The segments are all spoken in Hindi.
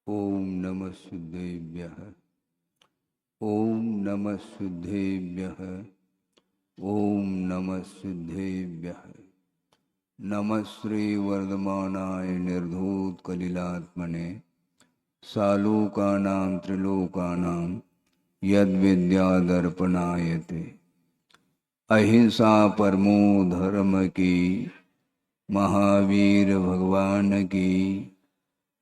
ओम नमः सिद्धेभ्यः। ओम नमः सिद्धेभ्यः। ओम नमः सिद्धेभ्यः। नमः श्री वर्धमानाय निर्धूत कलिलात्मने सालोकानां त्रिलोकानां यद्विद्यादर्पणायते। अहिंसा परमो धर्म की, महावीर भगवान की।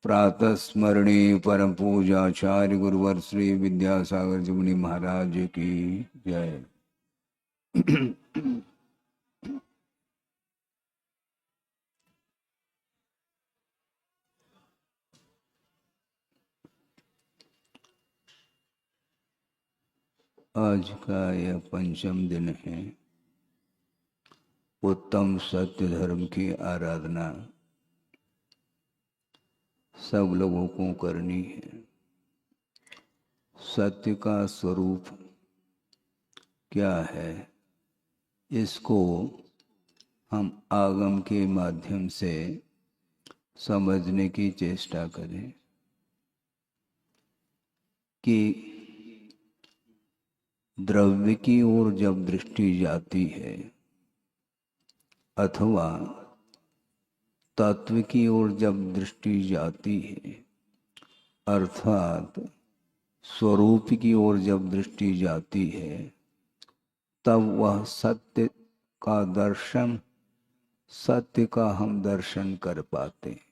प्रातः स्मरणी परम पूजाचार्य गुरुवर श्री विद्यासागर जी मुनि महाराज की जय। आज का यह पंचम दिन है। उत्तम सत्य धर्म की आराधना सब लोगों को करनी है। सत्य का स्वरूप क्या है, इसको हम आगम के माध्यम से समझने की चेष्टा करें कि द्रव्य की ओर जब दृष्टि जाती है अथवा तत्व की ओर जब दृष्टि जाती है, अर्थात स्वरूप की ओर जब दृष्टि जाती है, तब वह सत्य का दर्शन, सत्य का हम दर्शन कर पाते हैं।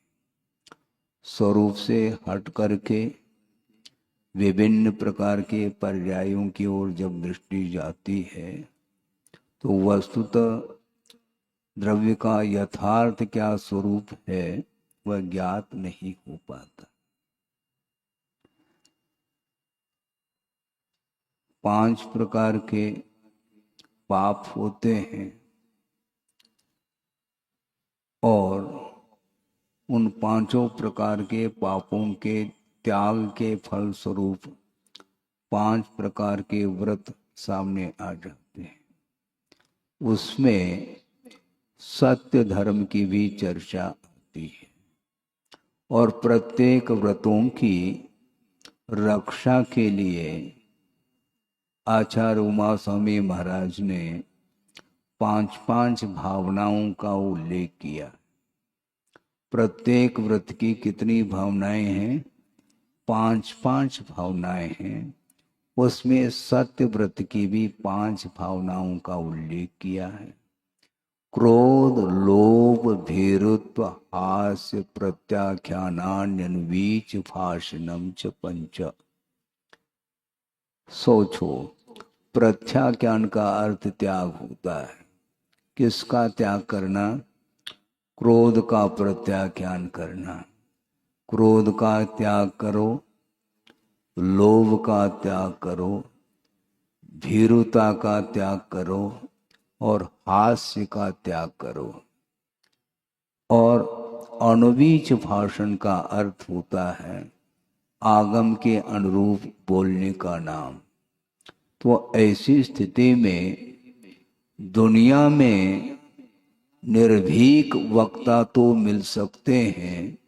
स्वरूप से हट करके विभिन्न प्रकार के पर्यायों की ओर जब दृष्टि जाती है तो वस्तुतः द्रव्य का यथार्थ क्या स्वरूप है वह ज्ञात नहीं हो पाता। 5 प्रकार के पाप होते हैं और उन 5 प्रकार के पापों के त्याग के फल स्वरूप 5 प्रकार के व्रत सामने आ जाते हैं। उसमें सत्य धर्म की भी चर्चा आती है और प्रत्येक व्रतों की रक्षा के लिए आचार्य उमा स्वामी महाराज ने 5 भावनाओं का उल्लेख किया। प्रत्येक व्रत की कितनी भावनाएं हैं? 5 भावनाएं हैं। उसमें सत्य व्रत की भी 5 भावनाओं का उल्लेख किया है। क्रोध, लोभ, भीरुत्व, हास्य, प्रत्याख्यानान्यनुवीच भाषणम च पंच। सोचो, प्रत्याख्यान का अर्थ त्याग होता है। किसका त्याग करना? क्रोध का प्रत्याख्यान करना। क्रोध का त्याग करो, लोभ का त्याग करो, भीरुता का त्याग करो और हास्य का त्याग करो। और अनुवीच भाषण का अर्थ होता है आगम के अनुरूप बोलने का नाम। तो ऐसी स्थिति में दुनिया में निर्भीक वक्ता तो मिल सकते हैं,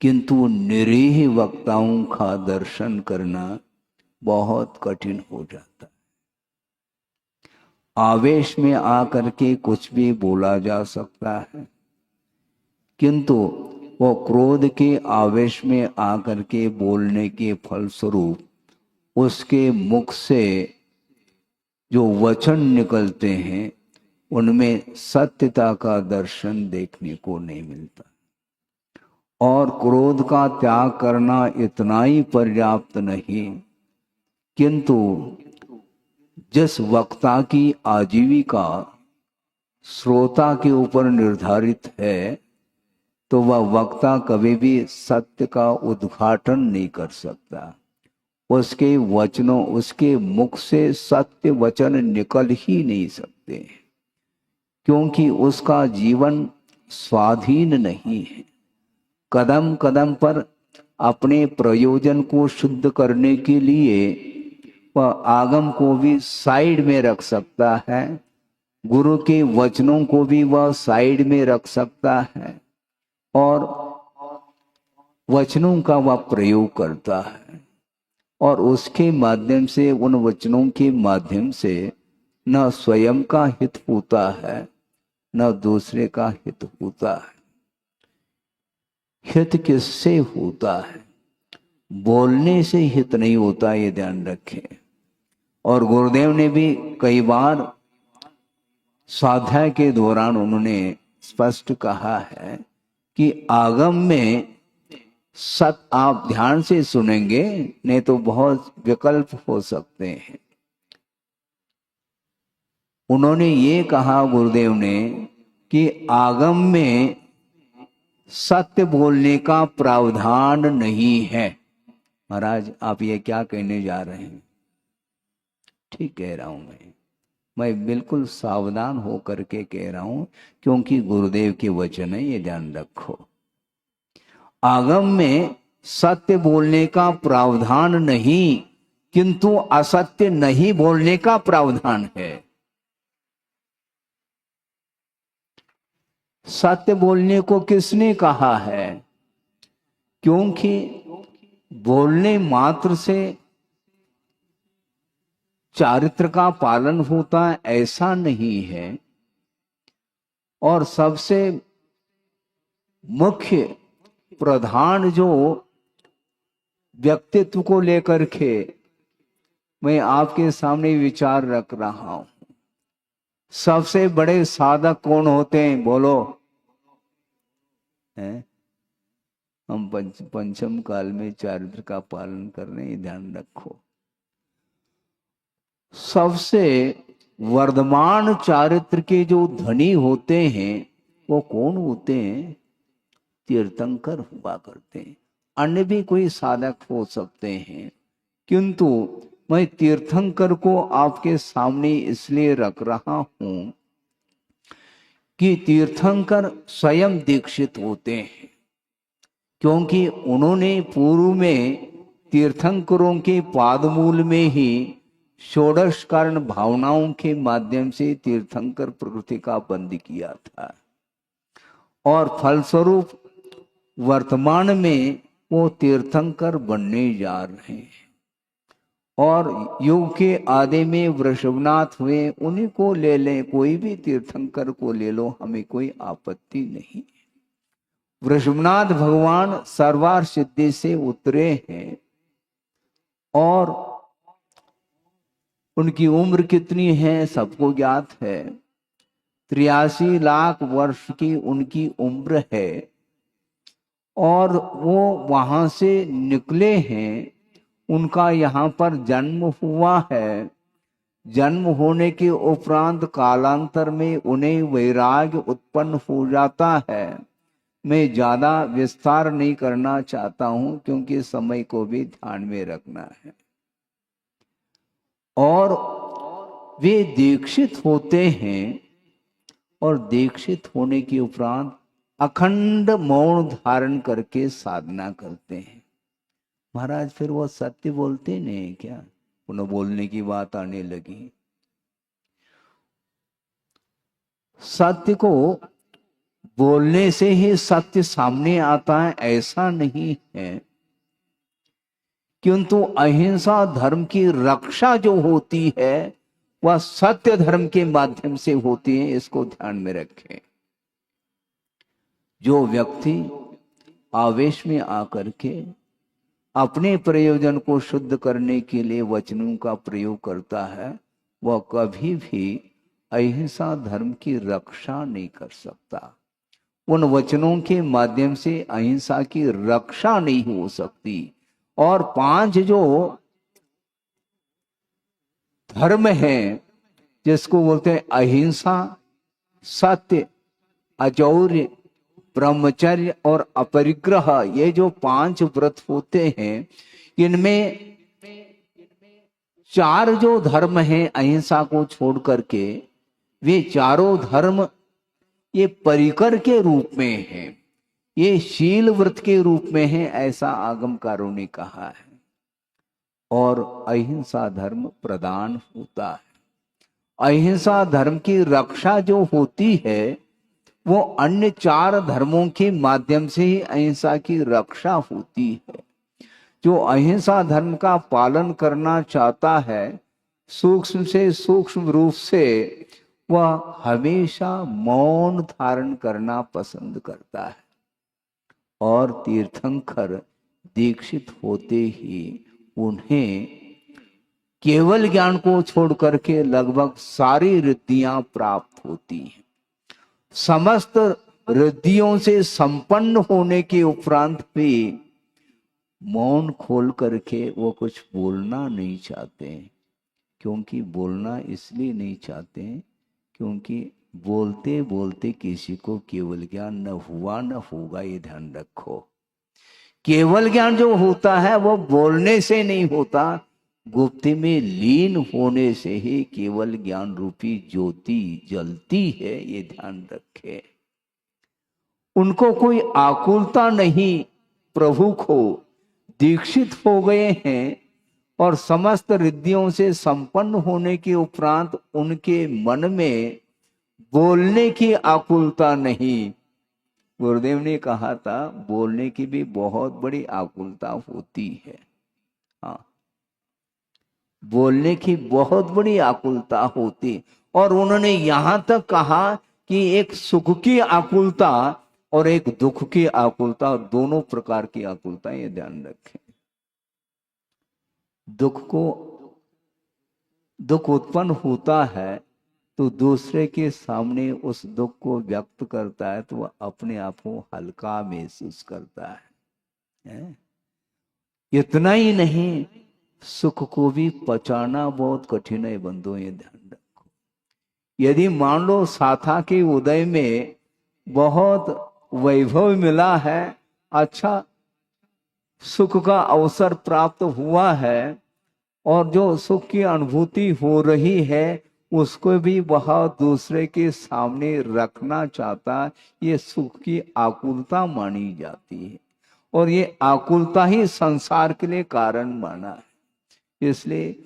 किंतु निरीह वक्ताओं का दर्शन करना बहुत कठिन हो जाता है। आवेश में आकर के कुछ भी बोला जा सकता है, किंतु वो क्रोध के आवेश में आकर के बोलने के फलस्वरूप उसके मुख से जो वचन निकलते हैं उनमें सत्यता का दर्शन देखने को नहीं मिलता। और क्रोध का त्याग करना इतना ही पर्याप्त नहीं, किंतु जिस वक्ता की आजीविका श्रोता के ऊपर निर्धारित है, तो वह वक्ता कभी भी सत्य का उद्घाटन नहीं कर सकता। उसके वचनों, उसके मुख से सत्य वचन निकल ही नहीं सकते, क्योंकि उसका जीवन स्वाधीन नहीं है। कदम कदम पर अपने प्रयोजन को शुद्ध करने के लिए वह आगम को भी साइड में रख सकता है, गुरु के वचनों को भी वह साइड में रख सकता है और वचनों का वह प्रयोग करता है और उसके माध्यम से, उन वचनों के माध्यम से न स्वयं का हित होता है न दूसरे का हित होता है। हित किससे होता है? बोलने से हित नहीं होता, ये ध्यान रखें। और गुरुदेव ने भी कई बार स्वाध्याय के दौरान उन्होंने स्पष्ट कहा है कि आगम में सत, आप ध्यान से सुनेंगे नहीं तो बहुत विकल्प हो सकते हैं। उन्होंने ये कहा गुरुदेव ने कि आगम में सत्य बोलने का प्रावधान नहीं है। महाराज आप ये क्या कहने जा रहे हैं? ठीक कह रहा हूं मैं बिल्कुल सावधान होकर के कह रहा हूं, क्योंकि गुरुदेव के वचन है, ये ध्यान रखो। आगम में सत्य बोलने का प्रावधान नहीं, किंतु असत्य नहीं बोलने का प्रावधान है। सत्य बोलने को किसने कहा है? क्योंकि बोलने मात्र से चारित्र का पालन होता है ऐसा नहीं है। और सबसे मुख्य प्रधान जो व्यक्तित्व को लेकर के मैं आपके सामने विचार रख रहा हूं, सबसे बड़े साधक कौन होते हैं? बोलो। हैं? हम पंचम काल में चारित्र का पालन कर रहे हैं, ध्यान रखो। सबसे वर्धमान चारित्र के जो धनी होते हैं वो कौन होते हैं? तीर्थंकर हुआ करते हैं। अन्य भी कोई साधक हो सकते हैं, किंतु मैं तीर्थंकर को आपके सामने इसलिए रख रहा हूं कि तीर्थंकर स्वयं दीक्षित होते हैं, क्योंकि उन्होंने पूर्व में तीर्थंकरों के पादमूल में ही षोडश कारण भावनाओं के माध्यम से तीर्थंकर प्रकृति का बंद किया था। और फलस्वरूप वर्तमान में वो तीर्थंकर बनने जा रहे हैं। और युग के आदि में वृषभनाथ हुए, उन्हीं को ले लें, कोई भी तीर्थंकर को ले लो, हमें कोई आपत्ति नहीं। वृषभनाथ भगवान सर्वार सिद्धि से उतरे हैं और उनकी उम्र कितनी है सबको ज्ञात है। 83 लाख वर्ष की उनकी उम्र है और वो वहां से निकले हैं। उनका यहाँ पर जन्म हुआ है। जन्म होने के उपरांत कालांतर में उन्हें वैराग्य उत्पन्न हो जाता है। मैं ज्यादा विस्तार नहीं करना चाहता हूं, क्योंकि समय को भी ध्यान में रखना है। और वे दीक्षित होते हैं और दीक्षित होने के उपरांत अखंड मौन धारण करके साधना करते हैं। महाराज फिर वो सत्य बोलते नहीं क्या? उन्हें बोलने की बात आने लगी। सत्य को बोलने से ही सत्य सामने आता है ऐसा नहीं है, किंतु अहिंसा धर्म की रक्षा जो होती है वह सत्य धर्म के माध्यम से होती है। इसको ध्यान में रखें। जो व्यक्ति आवेश में आकर के अपने प्रयोजन को शुद्ध करने के लिए वचनों का प्रयोग करता है, वह कभी भी अहिंसा धर्म की रक्षा नहीं कर सकता। उन वचनों के माध्यम से अहिंसा की रक्षा नहीं हो सकती। और 5 जो धर्म हैं, जिसको बोलते हैं अहिंसा, सत्य, अचौर्य, ब्रह्मचर्य और अपरिग्रह, ये जो 5 व्रत होते हैं, इनमें 4 जो धर्म हैं अहिंसा को छोड़ करके, वे चारों धर्म ये परिकर के रूप में हैं, ये शील व्रत के रूप में है, ऐसा आगमकारों ने कहा है। और अहिंसा धर्म प्रदान होता है। अहिंसा धर्म की रक्षा जो होती है वो अन्य 4 धर्मों के माध्यम से ही अहिंसा की रक्षा होती है। जो अहिंसा धर्म का पालन करना चाहता है, सूक्ष्म से सूक्ष्म रूप से वह हमेशा मौन धारण करना पसंद करता है। और तीर्थंकर दीक्षित होते ही उन्हें केवल ज्ञान को छोड़ करके लगभग सारी रिद्धियां प्राप्त होती हैं। समस्त रिद्धियों से संपन्न होने के उपरांत भी मौन खोल करके वो कुछ बोलना नहीं चाहते। क्योंकि बोलना इसलिए नहीं चाहते क्योंकि बोलते बोलते किसी को केवल ज्ञान न हुआ न होगा, ये ध्यान रखो। केवल ज्ञान जो होता है वो बोलने से नहीं होता, गुप्ति में लीन होने से ही केवल ज्ञान रूपी ज्योति जलती है, ये ध्यान रखे। उनको कोई आकुलता नहीं, प्रभु को दीक्षित हो गए हैं और समस्त रिद्धियों से संपन्न होने के उपरांत उनके मन में बोलने की आकुलता नहीं। गुरुदेव ने कहा था बोलने की भी बहुत बड़ी आकुलता होती है। हाँ, बोलने की बहुत बड़ी आकुलता होती। और उन्होंने यहां तक कहा कि एक सुख की आकुलता और एक दुख की आकुलता, दोनों प्रकार की आकुलता, ये ध्यान रखें। दुख उत्पन्न होता है तो दूसरे के सामने उस दुख को व्यक्त करता है तो वह अपने आप को हल्का महसूस करता है? इतना ही नहीं, सुख को भी पचाना बहुत कठिन है बंधुओं, ये ध्यान रखो। यदि मान लो साथा के उदय में बहुत वैभव मिला है, अच्छा सुख का अवसर प्राप्त हुआ है और जो सुख की अनुभूति हो रही है उसको भी वह दूसरे के सामने रखना चाहता, ये सुख की आकुलता मानी जाती है। और ये आकुलता ही संसार के लिए कारण माना है। इसलिए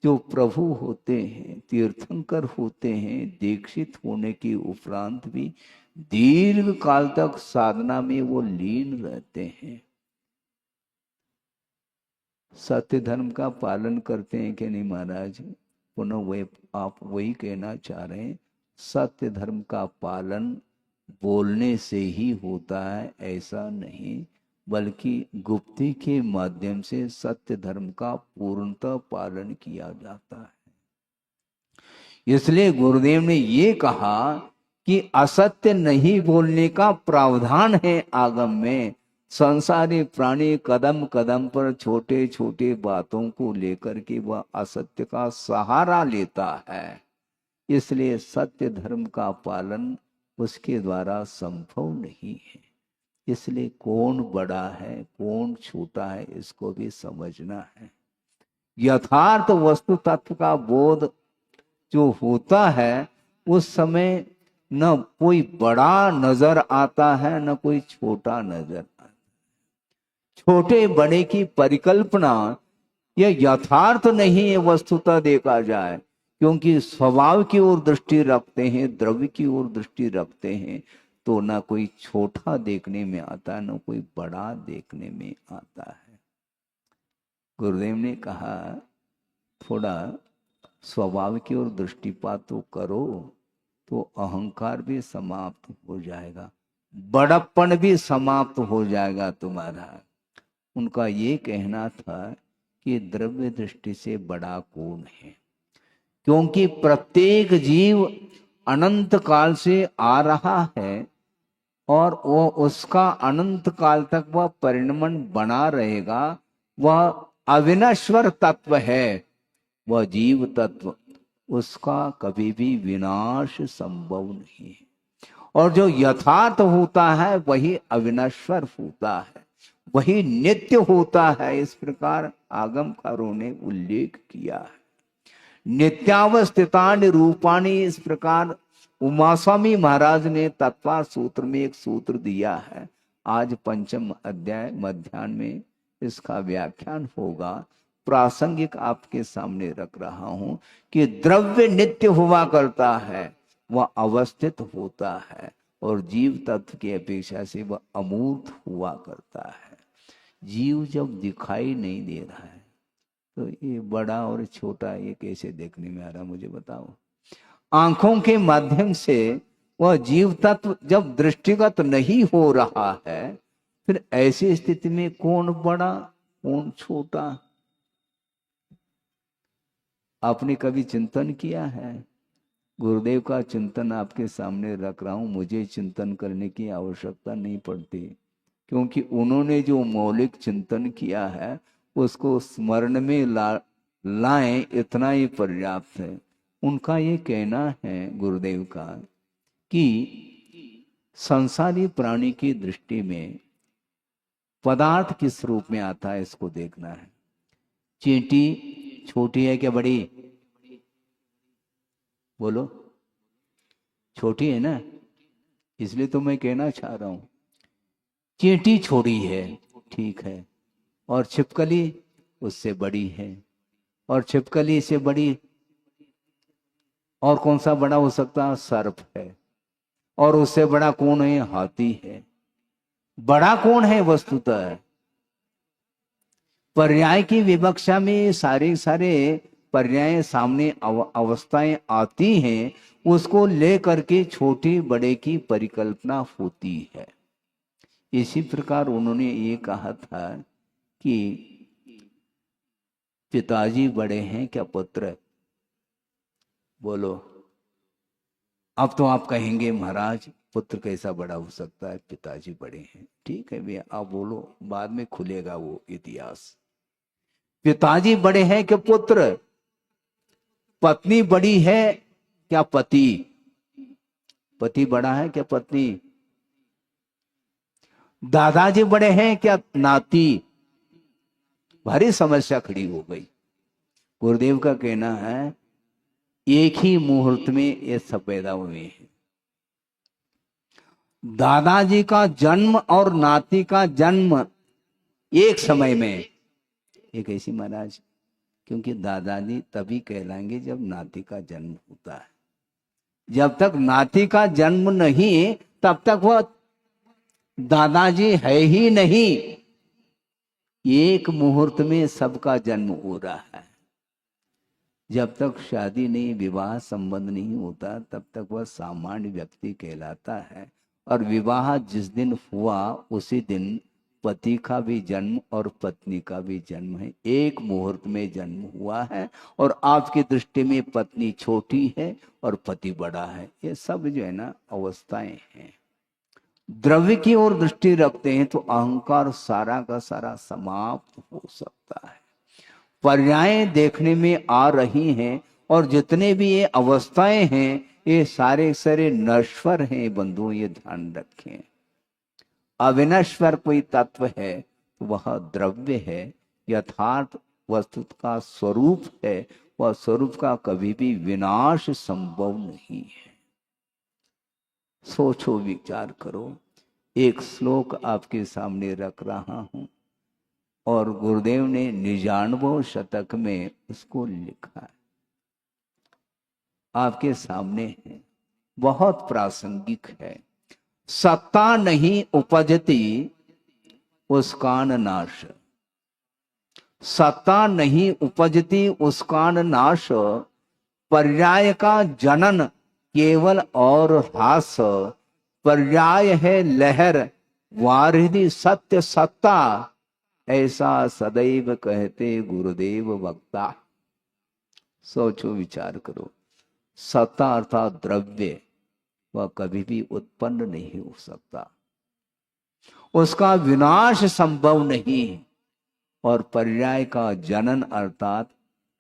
जो प्रभु होते हैं, तीर्थंकर होते हैं, दीक्षित होने के उपरांत भी दीर्घ काल तक साधना में वो लीन रहते हैं। सत्य धर्म का पालन करते हैं कि नहीं महाराज? पुनः वही आप वही कहना चाह रहे हैं, सत्य धर्म का पालन बोलने से ही होता है ऐसा नहीं, बल्कि गुप्ती के माध्यम से सत्य धर्म का पूर्णतः पालन किया जाता है। इसलिए गुरुदेव ने ये कहा कि असत्य नहीं बोलने का प्रावधान है आगम में। संसारी प्राणी कदम कदम पर छोटे छोटे बातों को लेकर के वह असत्य का सहारा लेता है। इसलिए सत्य धर्म का पालन उसके द्वारा संभव नहीं है। इसलिए कौन बड़ा है कौन छोटा है इसको भी समझना है। यथार्थ वस्तु तत्व का बोध जो होता है उस समय न कोई बड़ा नजर आता है न कोई छोटा नजर आता है। छोटे बड़े की परिकल्पना यह यथार्थ नहीं है वस्तुतः देखा जाए, क्योंकि स्वभाव की ओर दृष्टि रखते हैं, द्रव्य की ओर दृष्टि रखते हैं तो ना कोई छोटा देखने में आता है, ना कोई बड़ा देखने में आता है। गुरुदेव ने कहा थोड़ा स्वभाव की ओर दृष्टिपात तो करो तो अहंकार भी समाप्त हो जाएगा, बड़प्पन भी समाप्त हो जाएगा तुम्हारा। उनका ये कहना था कि द्रव्य दृष्टि से बड़ा कौन है, क्योंकि प्रत्येक जीव अनंत काल से आ रहा है और वो उसका अनंत काल तक वह परिणमन बना रहेगा। वह अविनश्वर तत्व है, वह जीव तत्व, उसका कभी भी विनाश संभव नहीं है। और जो यथार्थ होता है वही अविनश्वर होता है, वही नित्य होता है। इस प्रकार आगमकारों ने उल्लेख किया है। नित्यावस्थितानि रूपाणि, इस प्रकार उमास्वामी महाराज ने तत्वा सूत्र में एक सूत्र दिया है। आज पंचम अध्याय मध्याह्न में इसका व्याख्यान होगा। प्रासंगिक आपके सामने रख रहा हूं कि द्रव्य नित्य हुआ करता है, वह अवस्थित होता है, और जीव तत्व की अपेक्षा से वह अमूर्त हुआ करता है। जीव जब दिखाई नहीं दे रहा है तो ये बड़ा और छोटा ये कैसे देखने में आ रहा, मुझे बताओ। आंखों के माध्यम से वह जीव तत्व जब दृष्टिगत नहीं हो रहा है, फिर ऐसी स्थिति में कौन बड़ा कौन छोटा, आपने कभी चिंतन किया है? गुरुदेव का चिंतन आपके सामने रख रहा हूं, मुझे चिंतन करने की आवश्यकता नहीं पड़ती, क्योंकि उन्होंने जो मौलिक चिंतन किया है उसको स्मरण में लाएं, इतना ही पर्याप्त है। उनका ये कहना है गुरुदेव का कि संसारी प्राणी की दृष्टि में पदार्थ किस रूप में आता है इसको देखना है। चींटी छोटी है क्या बड़ी? बोलो, छोटी है ना, इसलिए तो मैं कहना चाह रहा हूं चींटी छोटी है, ठीक है, और छिपकली उससे बड़ी है, और छिपकली से बड़ी और कौन सा बड़ा हो सकता है? सर्प है, और उससे बड़ा कौन है? हाथी है। बड़ा कौन है वस्तुतः? पर्याय की विवक्षा में सारे सारे पर्याय सामने अवस्थाएं आती हैं, उसको लेकर के छोटे बड़े की परिकल्पना होती है। इसी प्रकार उन्होंने ये कहा था कि पिताजी बड़े हैं क्या पुत्र? बोलो, अब तो आप कहेंगे महाराज पुत्र कैसा बड़ा हो सकता है, पिताजी बड़े हैं। ठीक है भैया, आप बोलो, बाद में खुलेगा वो इतिहास। पिताजी बड़े हैं कि पुत्र? पत्नी बड़ी है क्या पति? पति बड़ा है क्या पत्नी? दादाजी बड़े हैं क्या नाती? भारी समस्या खड़ी हो गई। गुरुदेव का कहना है एक ही मुहूर्त में ये सब पैदा हुए हैं। दादाजी का जन्म और नाती का जन्म एक समय में, एक ऐसी महाराज, क्योंकि दादाजी तभी कहलाएंगे जब नाती का जन्म होता है। जब तक नाती का जन्म नहीं तब तक वह दादाजी है ही नहीं। एक मुहूर्त में सबका जन्म हो रहा है। जब तक शादी नहीं, विवाह संबंध नहीं होता, तब तक वह सामान्य व्यक्ति कहलाता है। और विवाह जिस दिन हुआ उसी दिन पति का भी जन्म और पत्नी का भी जन्म है। एक मुहूर्त में जन्म हुआ है, और आपकी दृष्टि में पत्नी छोटी है और पति बड़ा है। ये सब जो है ना अवस्थाएं हैं। द्रव्य की ओर दृष्टि रखते हैं तो अहंकार सारा का सारा समाप्त हो सकता है। पर्याय देखने में आ रही हैं, और जितने भी ये अवस्थाएं हैं ये सारे सारे नश्वर हैं बंधु, ये ध्यान रखें। अविनश्वर कोई तत्व है तो वह द्रव्य है। यथार्थ वस्तु का स्वरूप है, वह स्वरूप का कभी भी विनाश संभव नहीं है। सोचो, विचार करो। एक श्लोक आपके सामने रख रहा हूं, और गुरुदेव ने 99 शतक में उसको लिखा है, आपके सामने है, बहुत प्रासंगिक है। सत्ता नहीं उपजती उसकान नाश, सत्ता नहीं उपजती उसकान नाश, पर्याय का जनन केवल और ह्रास, पर्याय है लहर वारिधि सत्य सत्ता, ऐसा सदैव कहते गुरुदेव वक्ता। सोचो, विचार करो। सत्ता अर्थात द्रव्य वह कभी भी उत्पन्न नहीं हो सकता, उसका विनाश संभव नहीं। और पर्याय का जनन अर्थात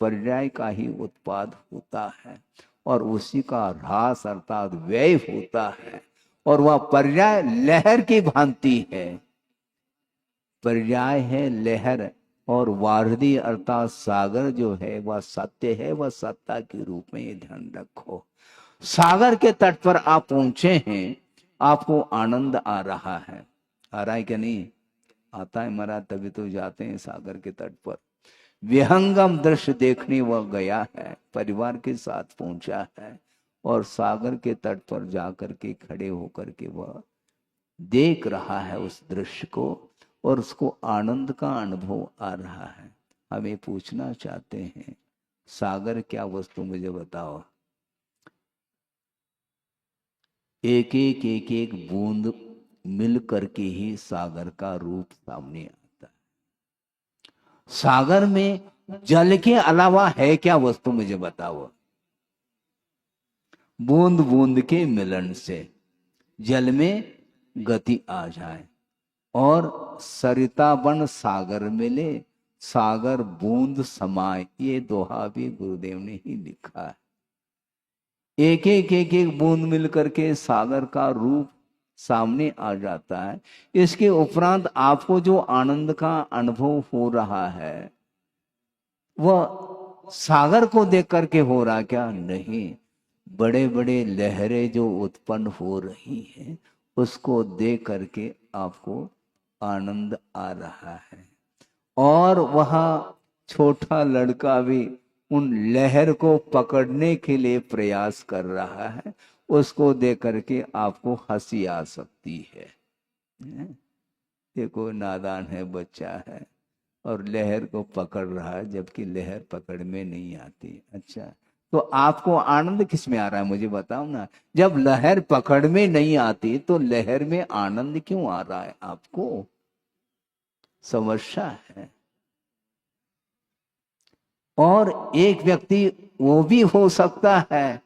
पर्याय का ही उत्पाद होता है, और उसी का ह्रास अर्थात व्यय होता है। और वह पर्याय लहर की भांति है। पर्याय है लहर, और वारधी अर्थात सागर जो है वह सत्य है, वह सत्ता के रूप में, ये ध्यान रखो। सागर के तट पर आप पहुंचे हैं, आपको आनंद आ रहा है। आ रहा है क्या नहीं? आता है महाराज, तभी तो जाते हैं सागर के तट पर। विहंगम दृश्य देखने वह गया है, परिवार के साथ पहुंचा है, और सागर के तट पर जाकर के खड़े होकर के वह देख रहा है उस दृश्य को और उसको आनंद का अनुभव आ रहा है। हमें पूछना चाहते हैं, सागर क्या वस्तु, मुझे बताओ। एक एक एक एक बूंद मिल करके ही सागर का रूप सामने आता है। सागर में जल के अलावा है क्या वस्तु, मुझे बताओ। बूंद बूंद के मिलन से जल में गति आ जाए और सरिता बन सागर मिले, सागर बूंद समाए, ये दोहा भी गुरुदेव ने ही लिखा है। एक एक एक एक बूंद मिल करके सागर का रूप सामने आ जाता है। इसके उपरांत आपको जो आनंद का अनुभव हो रहा है वह सागर को देख करके हो रहा क्या? नहीं, बड़े बड़े लहरें जो उत्पन्न हो रही हैं उसको देख करके आपको आनंद आ रहा है। और वह छोटा लड़का भी उन लहर को पकड़ने के लिए प्रयास कर रहा है, उसको देख करके आपको हंसी आ सकती है। देखो, नादान है, बच्चा है और लहर को पकड़ रहा है, जबकि लहर पकड़ में नहीं आती। अच्छा, तो आपको आनंद किस में आ रहा है, मुझे बताओ ना। जब लहर पकड़ में नहीं आती तो लहर में आनंद क्यों आ रहा है आपको? समस्या है। और एक व्यक्ति वो भी हो सकता है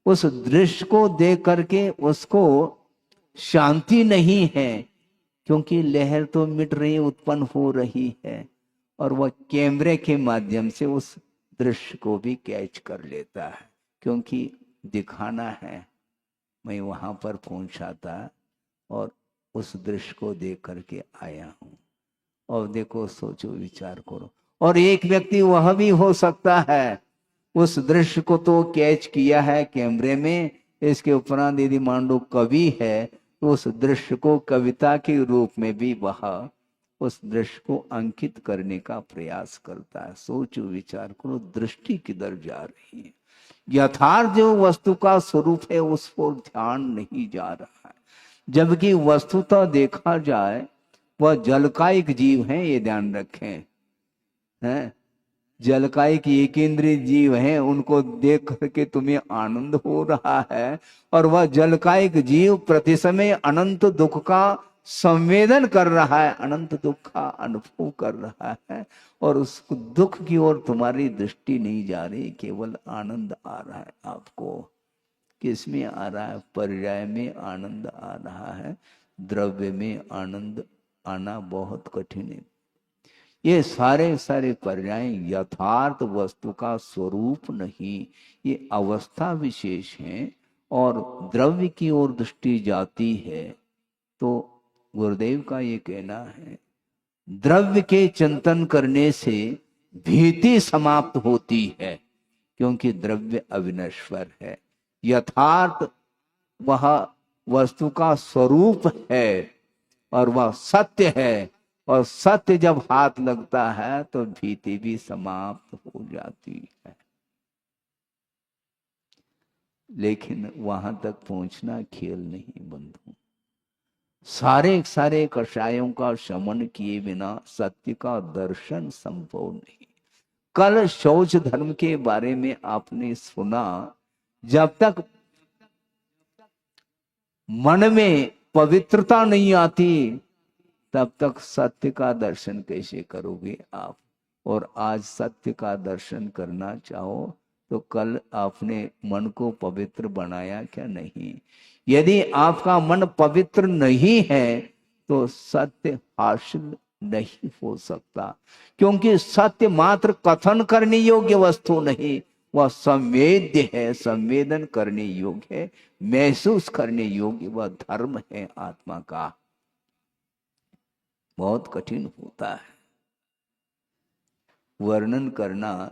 उस दृश्य को देख करके उसको शांति नहीं है, क्योंकि लहर तो मिट रही, उत्पन्न हो रही है, और वह कैमरे के माध्यम से उस दृश्य को भी कैच कर लेता है, क्योंकि दिखाना है। मैं वहां पर पहुंचा था और उस दृश्य को देख करके आया हूं। और देखो, सोचो, विचार करो। और एक व्यक्ति वह भी हो सकता है उस दृश्य को तो कैच किया है कैमरे में, इसके उपरांत यदि मान लो कवि है तो उस दृश्य को कविता के रूप में भी वह उस दृश्य को अंकित करने का प्रयास करता है। सोचो, विचार करो, दृष्टि किधर जा रही है। यथार्थ जो वस्तु का स्वरूप है उस पर ध्यान नहीं जा रहा है, जबकि वस्तुतः देखा जाए वह जल का एक जीव है, ये ध्यान रखें। हैं, जल का एक इंद्रिय जीव है, उनको देख करके तुम्हें आनंद हो रहा है, और वह जल का एक जीव प्रति समय अनंत दुख का संवेदन कर रहा है, अनंत दुख का अनुभव कर रहा है, और उस दुख की ओर तुम्हारी दृष्टि नहीं जा रही, केवल आनंद आ रहा है आपको। किस में आ रहा है? पर्याय में आनंद आ रहा है, द्रव्य में आनंद आना बहुत कठिन है। ये सारे सारे पर्याय यथार्थ वस्तु का स्वरूप नहीं, ये अवस्था विशेष हैं। और द्रव्य की ओर दृष्टि जाती है तो गुरुदेव का ये कहना है, द्रव्य के चिंतन करने से भीति समाप्त होती है, क्योंकि द्रव्य अविनश्वर है। यथार्थ वह वस्तु का स्वरूप है और वह सत्य है, और सत्य जब हाथ लगता है तो भीति भी समाप्त हो जाती है। लेकिन वहां तक पहुंचना खेल नहीं बंधु। सारे सारे कषायों का शमन किए बिना सत्य का दर्शन संभव नहीं। कल शौच धर्म के बारे में आपने सुना, जब तक मन में पवित्रता नहीं आती तब तक सत्य का दर्शन कैसे करोगे आप। और आज सत्य का दर्शन करना चाहो तो कल आपने मन को पवित्र बनाया क्या? नहीं। यदि आपका मन पवित्र नहीं है तो सत्य हासिल नहीं हो सकता, क्योंकि सत्य मात्र कथन करने योग्य वस्तु नहीं, वह संवेद्य है, संवेदन करने योग्य है, महसूस करने योग्य वह धर्म है आत्मा का। बहुत कठिन होता है वर्णन करना,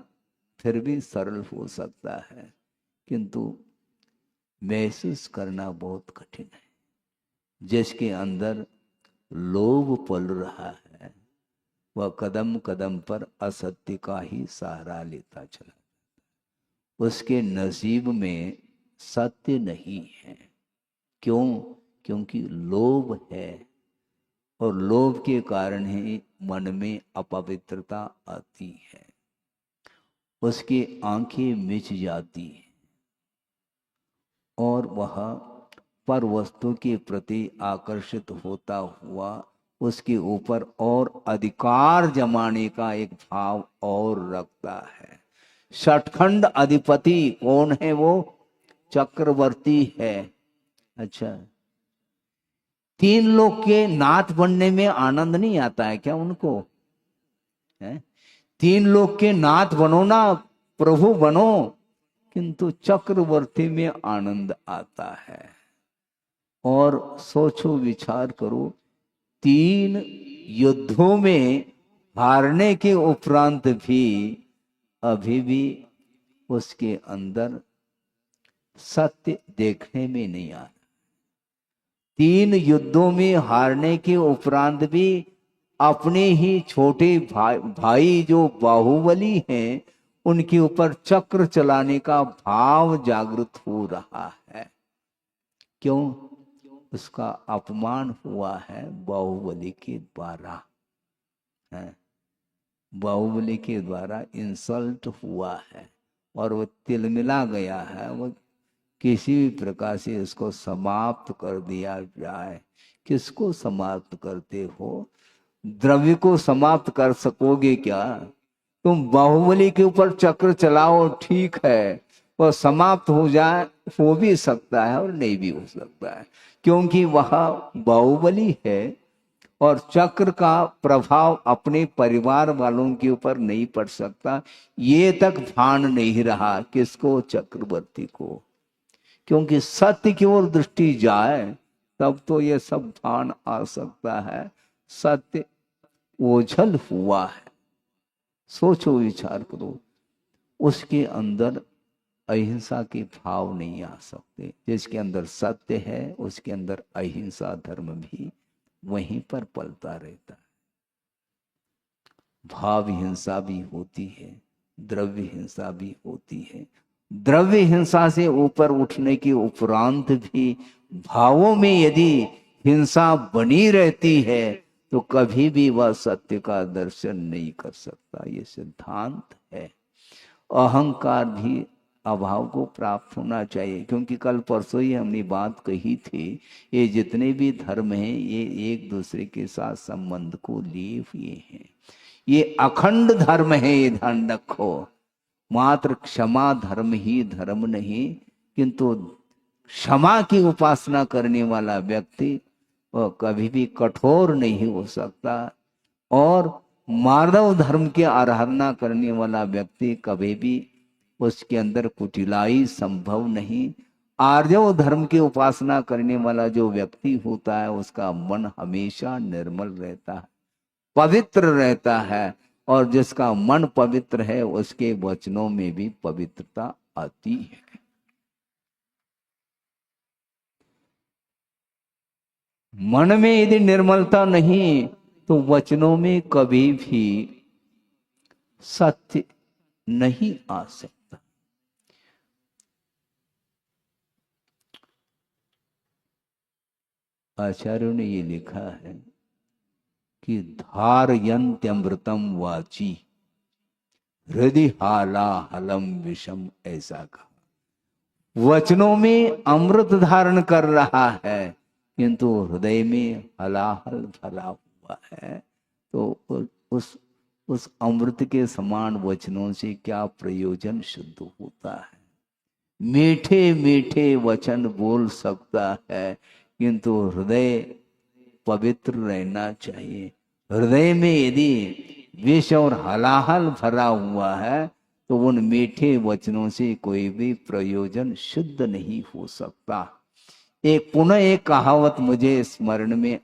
फिर भी सरल हो सकता है, किंतु महसूस करना बहुत कठिन है। जिसके अंदर लोभ पल रहा है वह कदम कदम पर असत्य का ही सहारा लेता चला, उसके नसीब में सत्य नहीं है। क्यों? क्योंकि लोभ है, और लोभ के कारण ही मन में अपवित्रता आती है, उसकी आंखें मिच जाती हैं और वह पर वस्तु के प्रति आकर्षित होता हुआ उसके ऊपर और अधिकार जमाने का एक भाव और रखता है। षटखंड अधिपति कौन है? वो चक्रवर्ती है। अच्छा, तीन लोग के नाथ बनने में आनंद नहीं आता है क्या उनको? है? तीन लोग के नाथ बनो ना, प्रभु बनो, किंतु चक्रवर्ती में आनंद आता है। और सोचो, विचार करो, तीन युद्धों में हारने के उपरांत भी अभी भी उसके अंदर सत्य देखने में नहीं आ रहा। तीन युद्धों में हारने के उपरांत भी अपने ही छोटे भाई जो बाहुबली हैं, उनके ऊपर चक्र चलाने का भाव जागृत हो रहा है। क्यों? उसका अपमान हुआ है बाहुबली के द्वारा, है बाहुबली के द्वारा इंसल्ट हुआ है, और वो तिलमिला गया है। वो किसी भी प्रकार से इसको समाप्त कर दिया जाए। किसको समाप्त करते हो? द्रव्य को समाप्त कर सकोगे क्या? तुम बाहुबली के ऊपर चक्र चलाओ, ठीक है, वो समाप्त हो जाए, हो भी सकता है और नहीं भी हो सकता है, क्योंकि वह बाहुबली है और चक्र का प्रभाव अपने परिवार वालों के ऊपर नहीं पड़ सकता। ये तक भान नहीं रहा किसको? चक्रवर्ती को। क्योंकि सत्य की ओर दृष्टि जाए तब तो ये सब भान आ सकता है। सत्य ओझल हुआ है। सोचो, विचार करो, उसके अंदर अहिंसा के भाव नहीं आ सकते। जिसके अंदर सत्य है उसके अंदर अहिंसा धर्म भी वहीं पर पलता रहता है। भाव हिंसा भी होती है, द्रव्य हिंसा भी होती है। द्रव्य हिंसा से ऊपर उठने के उपरांत भी भावों में यदि हिंसा बनी रहती है तो कभी भी वह सत्य का दर्शन नहीं कर सकता। ये सिद्धांत है। अहंकार भी अभाव को प्राप्त होना चाहिए, क्योंकि कल परसों ही हमने बात कही थी, ये जितने भी धर्म हैं ये एक दूसरे के साथ संबंध को लिए हुए हैं। ये अखंड धर्म है, ये ध्यान रखो। मात्र क्षमा धर्म ही धर्म नहीं, किंतु क्षमा की उपासना करने वाला व्यक्ति वह कभी भी कठोर नहीं हो सकता, और मानव धर्म की आराधना करने वाला व्यक्ति कभी भी उसके अंदर कुटिलाई संभव नहीं। आर्यव धर्म की उपासना करने वाला जो व्यक्ति होता है उसका मन हमेशा निर्मल रहता है, पवित्र रहता है, और जिसका मन पवित्र है उसके वचनों में भी पवित्रता आती है। मन में यदि निर्मलता नहीं तो वचनों में कभी भी सत्य नहीं आ सकता। आचार्यों ने ये लिखा है कि धारयन्त्यमृतम वाची हृदय हालाहलम विषम, ऐसा कहा। वचनों में अमृत धारण कर रहा है किंतु हृदय में हलाहल भरा हुआ है, तो उस अमृत के समान वचनों से क्या प्रयोजन सिद्ध होता है? मीठे मीठे वचन बोल सकता है किंतु हृदय पवित्र रहना चाहिए। हृदय में यदि विष और हलाहल भरा हुआ है तो उन मीठे वचनों से कोई भी प्रयोजन सिद्ध नहीं हो सकता। एक पुनः एक कहावत मुझे स्मरण में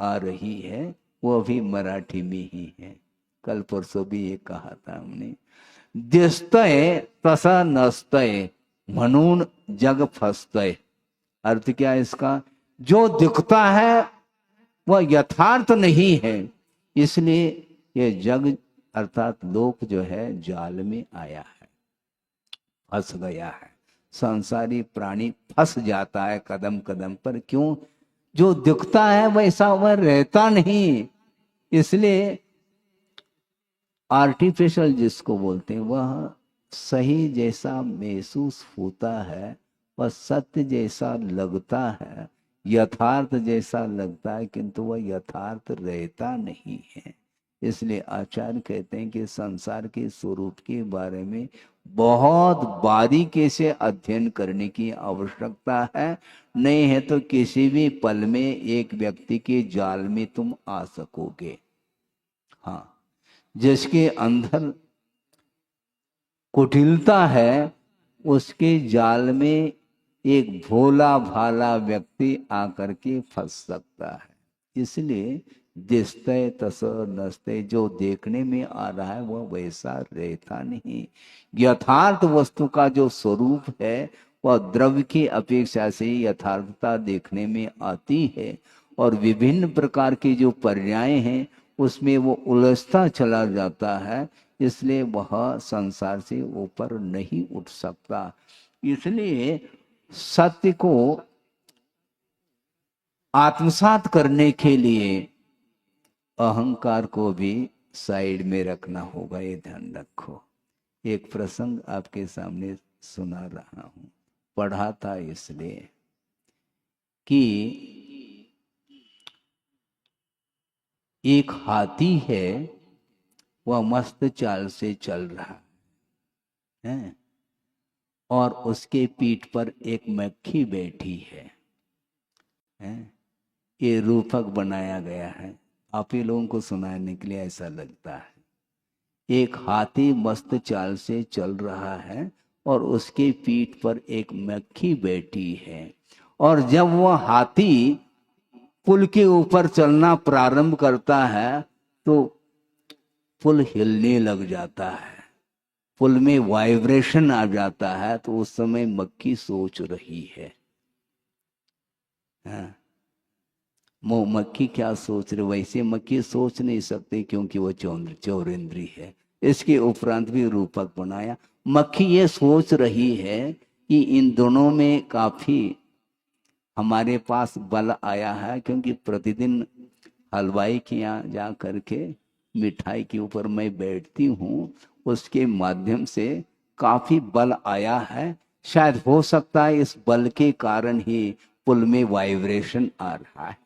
आ रही है, वो भी मराठी में ही है। कल परसों भी ये कहा था हमने, दिसतय तसा नसतय म्हणून जग फसतय। अर्थ क्या है इसका? जो दिखता है वह यथार्थ नहीं है, इसलिए ये जग अर्थात लोक जो है जाल में आया है, फंस गया है। संसारी प्राणी फंस जाता है कदम कदम पर। क्यों? जो दिखता है वैसा वह रहता नहीं। इसलिए आर्टिफिशियल जिसको बोलते हैं वह सही जैसा महसूस होता है, वह सत्य जैसा लगता है, यथार्थ जैसा लगता है, किंतु वह यथार्थ रहता नहीं है। इसलिए आचार्य कहते हैं कि संसार के स्वरूप के बारे में बहुत बारीकी से अध्ययन करने की आवश्यकता है। नहीं है तो किसी भी पल में एक व्यक्ति के जाल में तुम आ सकोगे। हाँ, जिसके अंदर कुटिलता है उसके जाल में एक भोला भाला व्यक्ति आकर के फंस सकता है। इसलिए दिसते तस नसते, जो देखने में आ रहा है वह वैसा रहता नहीं। यथार्थ वस्तु का जो स्वरूप है वह द्रव्य की अपेक्षा से यथार्थता देखने में आती है, और विभिन्न प्रकार के जो पर्याय हैं उसमें वो उलझता चला जाता है। इसलिए वह संसार से ऊपर नहीं उठ सकता। इसलिए सत्य को आत्मसात करने के लिए अहंकार को भी साइड में रखना होगा, ये ध्यान रखो। एक प्रसंग आपके सामने सुना रहा हूं, पढ़ा था इसलिए कि एक हाथी है, वह मस्त चाल से चल रहा है और उसके पीठ पर एक मक्खी बैठी है। ये रूपक बनाया गया है, आप ही लोगों को सुनाने के लिए ऐसा लगता है। एक हाथी मस्त चाल से चल रहा है और उसके पीठ पर एक मक्खी बैठी है, और जब वह हाथी पुल के ऊपर चलना प्रारंभ करता है तो पुल हिलने लग जाता है, पुल में वाइब्रेशन आ जाता है। तो उस समय मक्खी सोच रही है, वो मक्खी क्या सोच रही? वैसे मक्खी सोच नहीं सकती क्योंकि वो चौरेंद्री है। इसके उपरांत भी रूपक बनाया। मक्खी ये सोच रही है कि इन दोनों में काफी हमारे पास बल आया है, क्योंकि प्रतिदिन हलवाई के यहाँ जा करके मिठाई के ऊपर मैं बैठती हूँ, उसके माध्यम से काफी बल आया है। शायद हो सकता है इस बल के कारण ही पुल में वाइब्रेशन आ रहा है।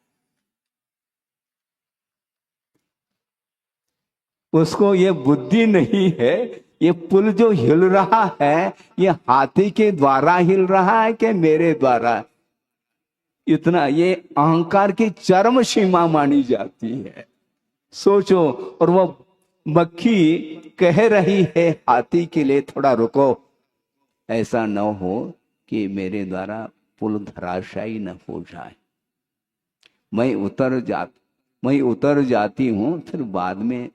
उसको ये बुद्धि नहीं है, ये पुल जो हिल रहा है ये हाथी के द्वारा हिल रहा है कि मेरे द्वारा। इतना ये अहंकार की चरम सीमा मानी जाती है, सोचो। और वो मक्खी कह रही है हाथी के लिए, थोड़ा रुको, ऐसा न हो कि मेरे द्वारा पुल धराशायी न हो जाए। मैं उतर जाती हूं, फिर बाद में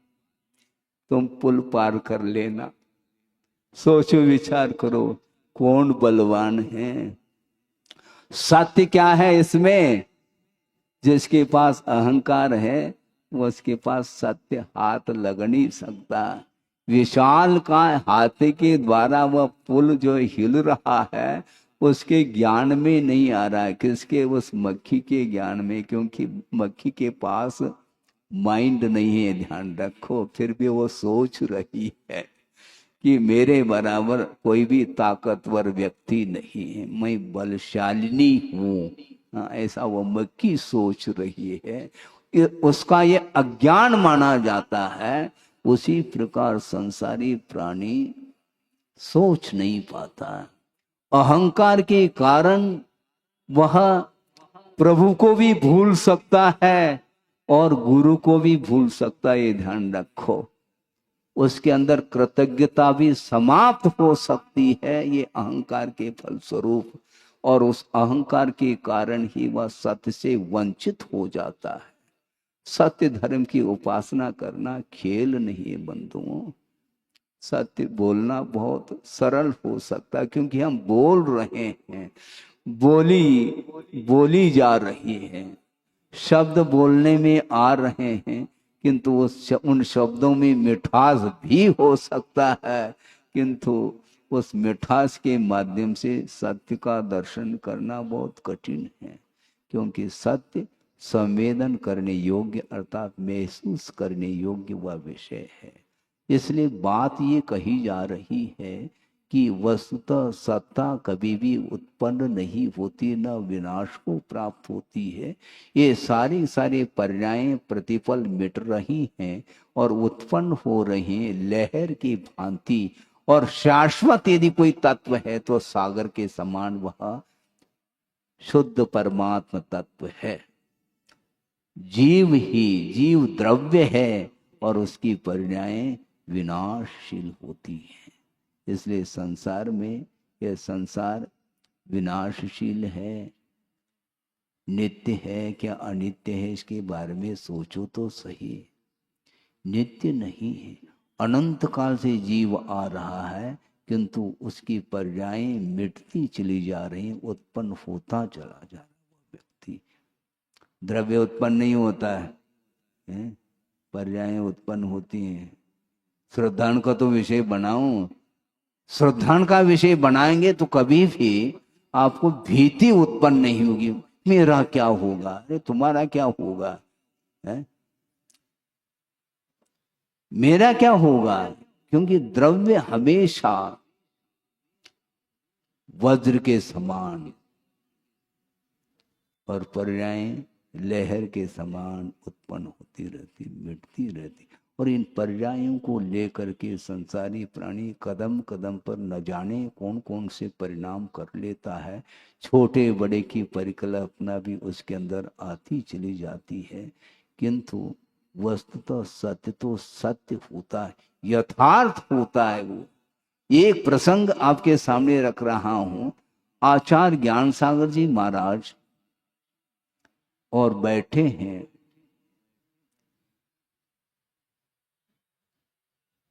तुम पुल पार कर लेना। सोचो, विचार करो, कौन बलवान है? सत्य क्या है इसमें? जिसके पास अहंकार है वो उसके पास सत्य हाथ लग नहीं सकता। विशाल का हाथी के द्वारा वह पुल जो हिल रहा है उसके ज्ञान में नहीं आ रहा है, किसके? उस मक्खी के ज्ञान में, क्योंकि मक्खी के पास माइंड नहीं है, ध्यान रखो। फिर भी वो सोच रही है कि मेरे बराबर कोई भी ताकतवर व्यक्ति नहीं है, मैं बलशालिनी हूं। ऐसा वो मक्खी सोच रही है, उसका ये अज्ञान माना जाता है। उसी प्रकार संसारी प्राणी सोच नहीं पाता। अहंकार के कारण वह प्रभु को भी भूल सकता है और गुरु को भी भूल सकता है, ये ध्यान रखो। उसके अंदर कृतज्ञता भी समाप्त हो सकती है, ये अहंकार के फलस्वरूप। और उस अहंकार के कारण ही वह सत्य से वंचित हो जाता है। सत्य धर्म की उपासना करना खेल नहीं है बंधुओं। सत्य बोलना बहुत सरल हो सकता है, क्योंकि हम बोल रहे हैं, बोली जा रही है, शब्द बोलने में आ रहे हैं, किंतु उन शब्दों में मिठास भी हो सकता है, किंतु उस मिठास के माध्यम से सत्य का दर्शन करना बहुत कठिन है, क्योंकि सत्य संवेदन करने योग्य अर्थात महसूस करने योग्य वह विषय है। इसलिए बात ये कही जा रही है कि वस्तुतः सत्ता कभी भी उत्पन्न नहीं होती, न विनाश को प्राप्त होती है। ये सारी सारे पर्याय प्रतिपल मिट रही हैं और उत्पन्न हो रही हैं लहर की भांति। और शाश्वत यदि कोई तत्व है तो सागर के समान वह शुद्ध परमात्म तत्व है। जीव ही जीव द्रव्य है और उसकी पर्याय विनाशशील होती है। इसलिए संसार में यह संसार विनाशशील है, नित्य है क्या अनित्य है, इसके बारे में सोचो तो सही। नित्य नहीं है, अनंत काल से जीव आ रहा है, किंतु उसकी पर्यायें मिटती चली जा रही, उत्पन्न होता चला जा रहा व्यक्ति। द्रव्य उत्पन्न नहीं होता है, पर्यायें उत्पन्न होती हैं। श्रद्धान का तो विषय बनाऊं, श्रद्धान का विषय बनाएंगे तो कभी भी आपको भीति उत्पन्न नहीं होगी, मेरा क्या होगा, अरे तुम्हारा क्या होगा है? मेरा क्या होगा, क्योंकि द्रव्य हमेशा वज्र के समान और पर्यायें लहर के समान उत्पन्न होती रहती, मिटती रहती। और इन पर्यायों को लेकर के संसारी प्राणी कदम कदम पर न जाने कौन कौन से परिणाम कर लेता है। छोटे बड़े की परिकल्पना भी उसके अंदर आती चली जाती है, किंतु वस्तुतः सत्य तो सत्य होता है, यथार्थ होता है। वो एक प्रसंग आपके सामने रख रहा हूं। आचार्य ज्ञान सागर जी महाराज और बैठे हैं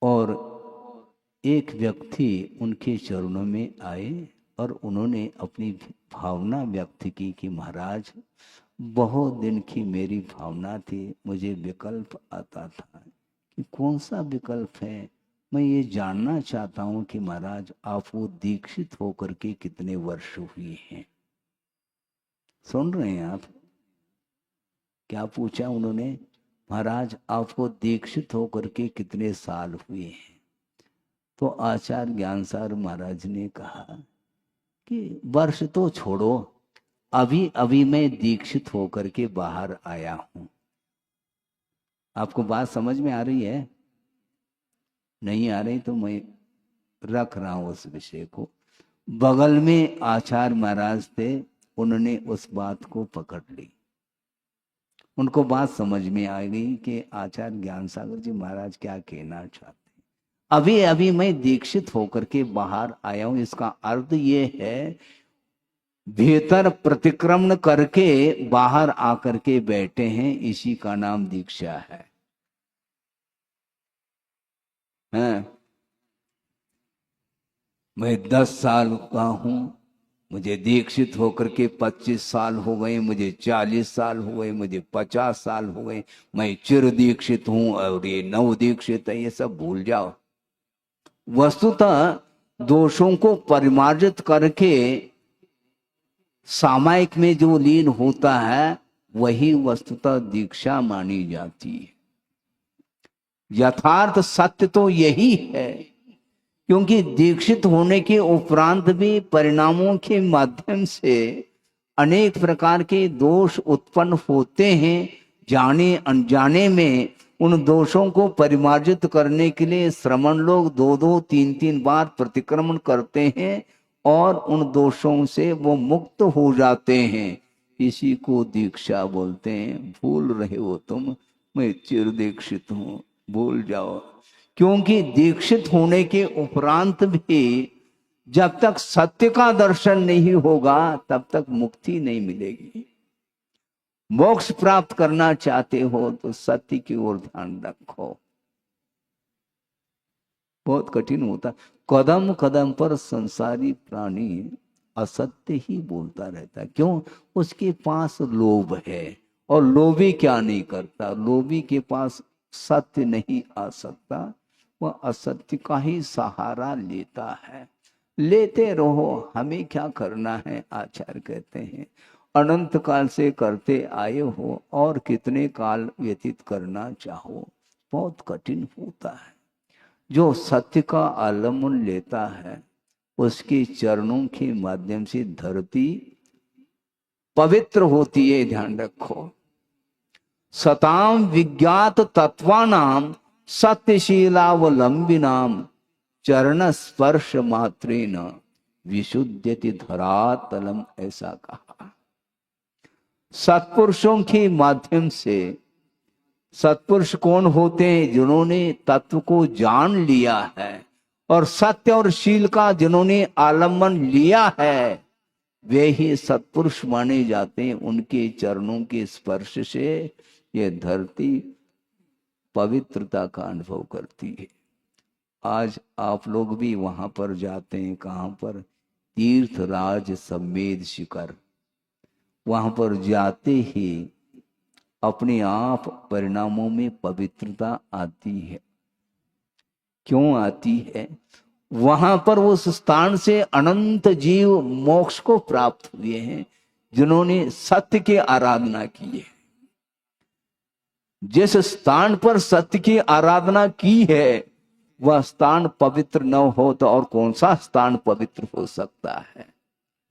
और एक व्यक्ति उनके चरणों में आए और उन्होंने अपनी भावना व्यक्त की कि महाराज, बहुत दिन की मेरी भावना थी, मुझे विकल्प आता था कि कौन सा विकल्प है। मैं ये जानना चाहता हूं कि महाराज आपको दीक्षित होकर के कितने वर्ष हुए हैं। सुन रहे हैं आप? क्या पूछा उन्होंने? महाराज आपको दीक्षित होकर के कितने साल हुए हैं? तो आचार्य ज्ञानसार महाराज ने कहा कि वर्ष तो छोड़ो, अभी अभी मैं दीक्षित होकर के बाहर आया हूं। आपको बात समझ में आ रही है? नहीं आ रही तो मैं रख रहा हूं उस विषय को। बगल में आचार्य महाराज थे, उन्होंने उस बात को पकड़ ली। उनको बात समझ में आ गई कि आचार्य ज्ञान सागर जी महाराज क्या कहना चाहते हैं। अभी अभी मैं दीक्षित होकर के बाहर आया हूं, इसका अर्थ ये है भीतर प्रतिक्रमण करके बाहर आकर के बैठे हैं, इसी का नाम दीक्षा है। मैं 10 साल का हूं, मुझे दीक्षित होकर के 25 साल हो गए, मुझे 40 साल हो गए, मुझे 50 साल हो गए, मैं चिर दीक्षित हूं और ये नव दीक्षित है, ये सब भूल जाओ। वस्तुतः दोषों को परिमार्जित करके सामायिक में जो लीन होता है वही वस्तुतः दीक्षा मानी जाती है। यथार्थ सत्य तो यही है, क्योंकि दीक्षित होने के उपरांत भी परिणामों के माध्यम से अनेक प्रकार के दोष उत्पन्न होते हैं। जाने अनजाने में उन दोषों को परिमार्जित करने के लिए श्रमण लोग 2-2, 3-3 बार प्रतिक्रमण करते हैं और उन दोषों से वो मुक्त हो जाते हैं। इसी को दीक्षा बोलते हैं। भूल रहे हो तुम, मैं चिर दीक्षित हूं, भूल जाओ। क्योंकि दीक्षित होने के उपरांत भी जब तक सत्य का दर्शन नहीं होगा तब तक मुक्ति नहीं मिलेगी। मोक्ष प्राप्त करना चाहते हो तो सत्य की ओर ध्यान रखो। बहुत कठिन होता, कदम कदम पर संसारी प्राणी असत्य ही बोलता रहता है। क्यों? उसके पास लोभ है, और लोभी क्या नहीं करता, लोभी के पास सत्य नहीं आ सकता, वह असत्य का ही सहारा लेता है। लेते रहो, हमें क्या करना है। आचार्य कहते हैं अनंत काल से करते आए हो और कितने काल व्यतीत करना चाहो, बहुत कठिन होता है। जो सत्य का आलम्बन लेता है उसके चरणों के माध्यम से धरती पवित्र होती है। ध्यान रखो, सताम विज्ञात तत्वानाम सत्यशीलावलंबिनाम चरण स्पर्श मात्रेन विशुद्धति धरातलम, ऐसा कहा। सत्पुरुषों के माध्यम से, सत्पुरुष कौन होते हैं? जिन्होंने तत्व को जान लिया है और सत्य और शील का जिन्होंने आलम्बन लिया है, वे ही सत्पुरुष माने जाते हैं। उनके चरणों के स्पर्श से ये धरती पवित्रता का अनुभव करती है। आज आप लोग भी वहां पर जाते हैं, कहां पर? तीर्थराज समेत शिखर, वहां पर जाते ही अपने आप परिणामों में पवित्रता आती है। क्यों आती है? वहां पर उस स्थान से अनंत जीव मोक्ष को प्राप्त हुए हैं जिन्होंने सत्य की आराधना की है। जिस स्थान पर सत्य की आराधना की है वह स्थान पवित्र न हो तो और कौन सा स्थान पवित्र हो सकता है?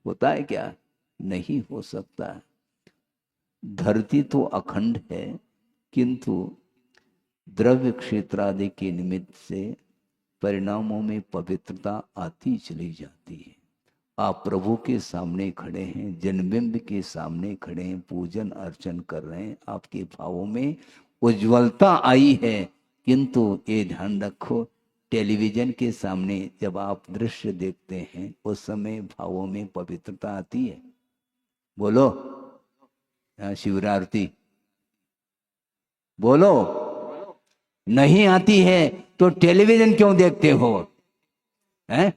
होता है क्या? नहीं हो सकता। धरती तो अखंड है, किंतु द्रव्य क्षेत्र आदि के निमित्त से परिणामों में पवित्रता आती चली जाती है। आप प्रभु के सामने खड़े हैं, जन्मबिंब के सामने खड़े हैं, पूजन अर्चन कर रहे हैं, आपके भावों में उज्ज्वलता आई है। किंतु ये ध्यान रखो, टेलीविजन के सामने जब आप दृश्य देखते हैं उस समय भावों में पवित्रता आती है? बोलो, शिवरात्रि बोलो, नहीं आती है तो टेलीविजन क्यों देखते हो? हैं?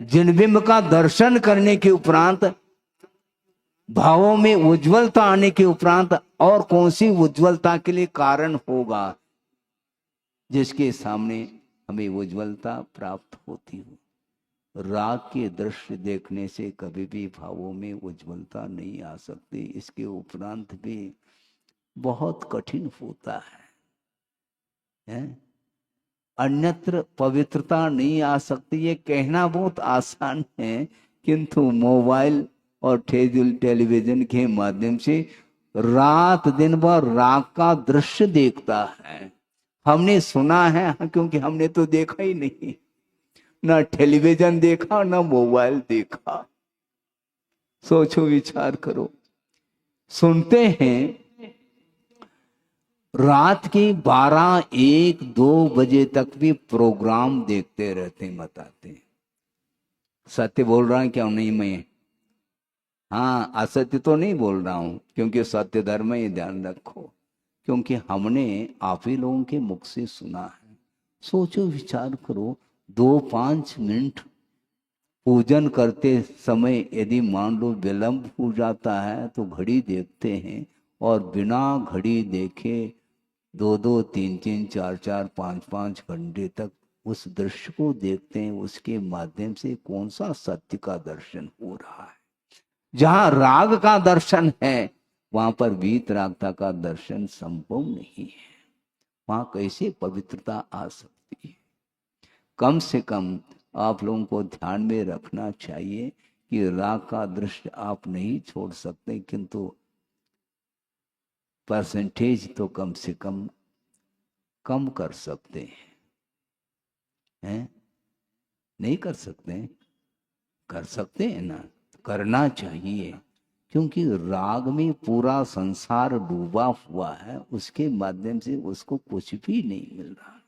जिनबिंब का दर्शन करने के उपरांत, भावों में उज्ज्वलता आने के उपरांत और कौन सी उज्ज्वलता के लिए कारण होगा जिसके सामने हमें उज्ज्वलता प्राप्त होती हो? राग के दृश्य देखने से कभी भी भावों में उज्ज्वलता नहीं आ सकती। इसके उपरांत भी बहुत कठिन होता है। अन्यत्र पवित्रता नहीं आ सकती। ये कहना बहुत आसान है, किंतु मोबाइल और टेलीविजन के माध्यम से रात दिन भर राग का दृश्य देखता है। हमने सुना है, क्योंकि हमने तो देखा ही नहीं, ना टेलीविजन देखा ना मोबाइल देखा। सोचो, विचार करो। सुनते हैं रात के 12, 1, 2 बजे तक भी प्रोग्राम देखते रहते हैं, बताते हैं। सत्य बोल रहा है क्या? नहीं मैं, हाँ, असत्य तो नहीं बोल रहा हूं, क्योंकि सत्य धर्म है, ध्यान रखो। क्योंकि हमने आप ही लोगों के मुख से सुना है। सोचो, विचार करो, 2-5 मिनट पूजन करते समय यदि मान लो विलंब हो जाता है तो घड़ी देखते हैं, और बिना घड़ी देखे 2-2, 3-3, 4-4, 5-5 घंटे तक उस दृश्य को देखते हैं। उसके माध्यम से कौन सा सत्य का दर्शन हो रहा है? जहां राग का दर्शन है वहां पर वीतरागता का दर्शन संभव नहीं है। वहां कैसे पवित्रता आ सकती है? कम से कम आप लोगों को ध्यान में रखना चाहिए कि राग का दृश्य आप नहीं छोड़ सकते, किंतु परसेंटेज तो कम से कम कर सकते हैं। नहीं कर सकते? कर सकते हैं ना, करना चाहिए। क्योंकि राग में पूरा संसार डूबा हुआ है, उसके माध्यम से उसको कुछ भी नहीं मिल रहा।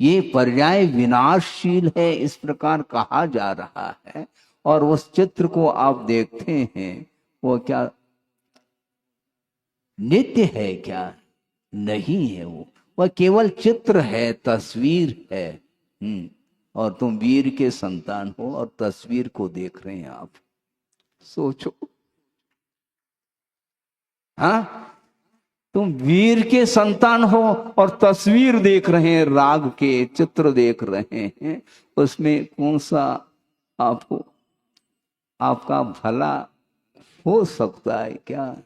ये पर्याय विनाशशील है, इस प्रकार कहा जा रहा है। और उस चित्र को आप देखते हैं, वो क्या नित्य है? क्या नहीं है। वो वह केवल चित्र है, तस्वीर है। और तुम वीर के संतान हो और तस्वीर को देख रहे हैं आप। सोचो, हाँ, तुम वीर के संतान हो और तस्वीर देख रहे हैं, राग के चित्र देख रहे हैं। उसमें कौन सा आपको आपका भला हो सकता है क्या?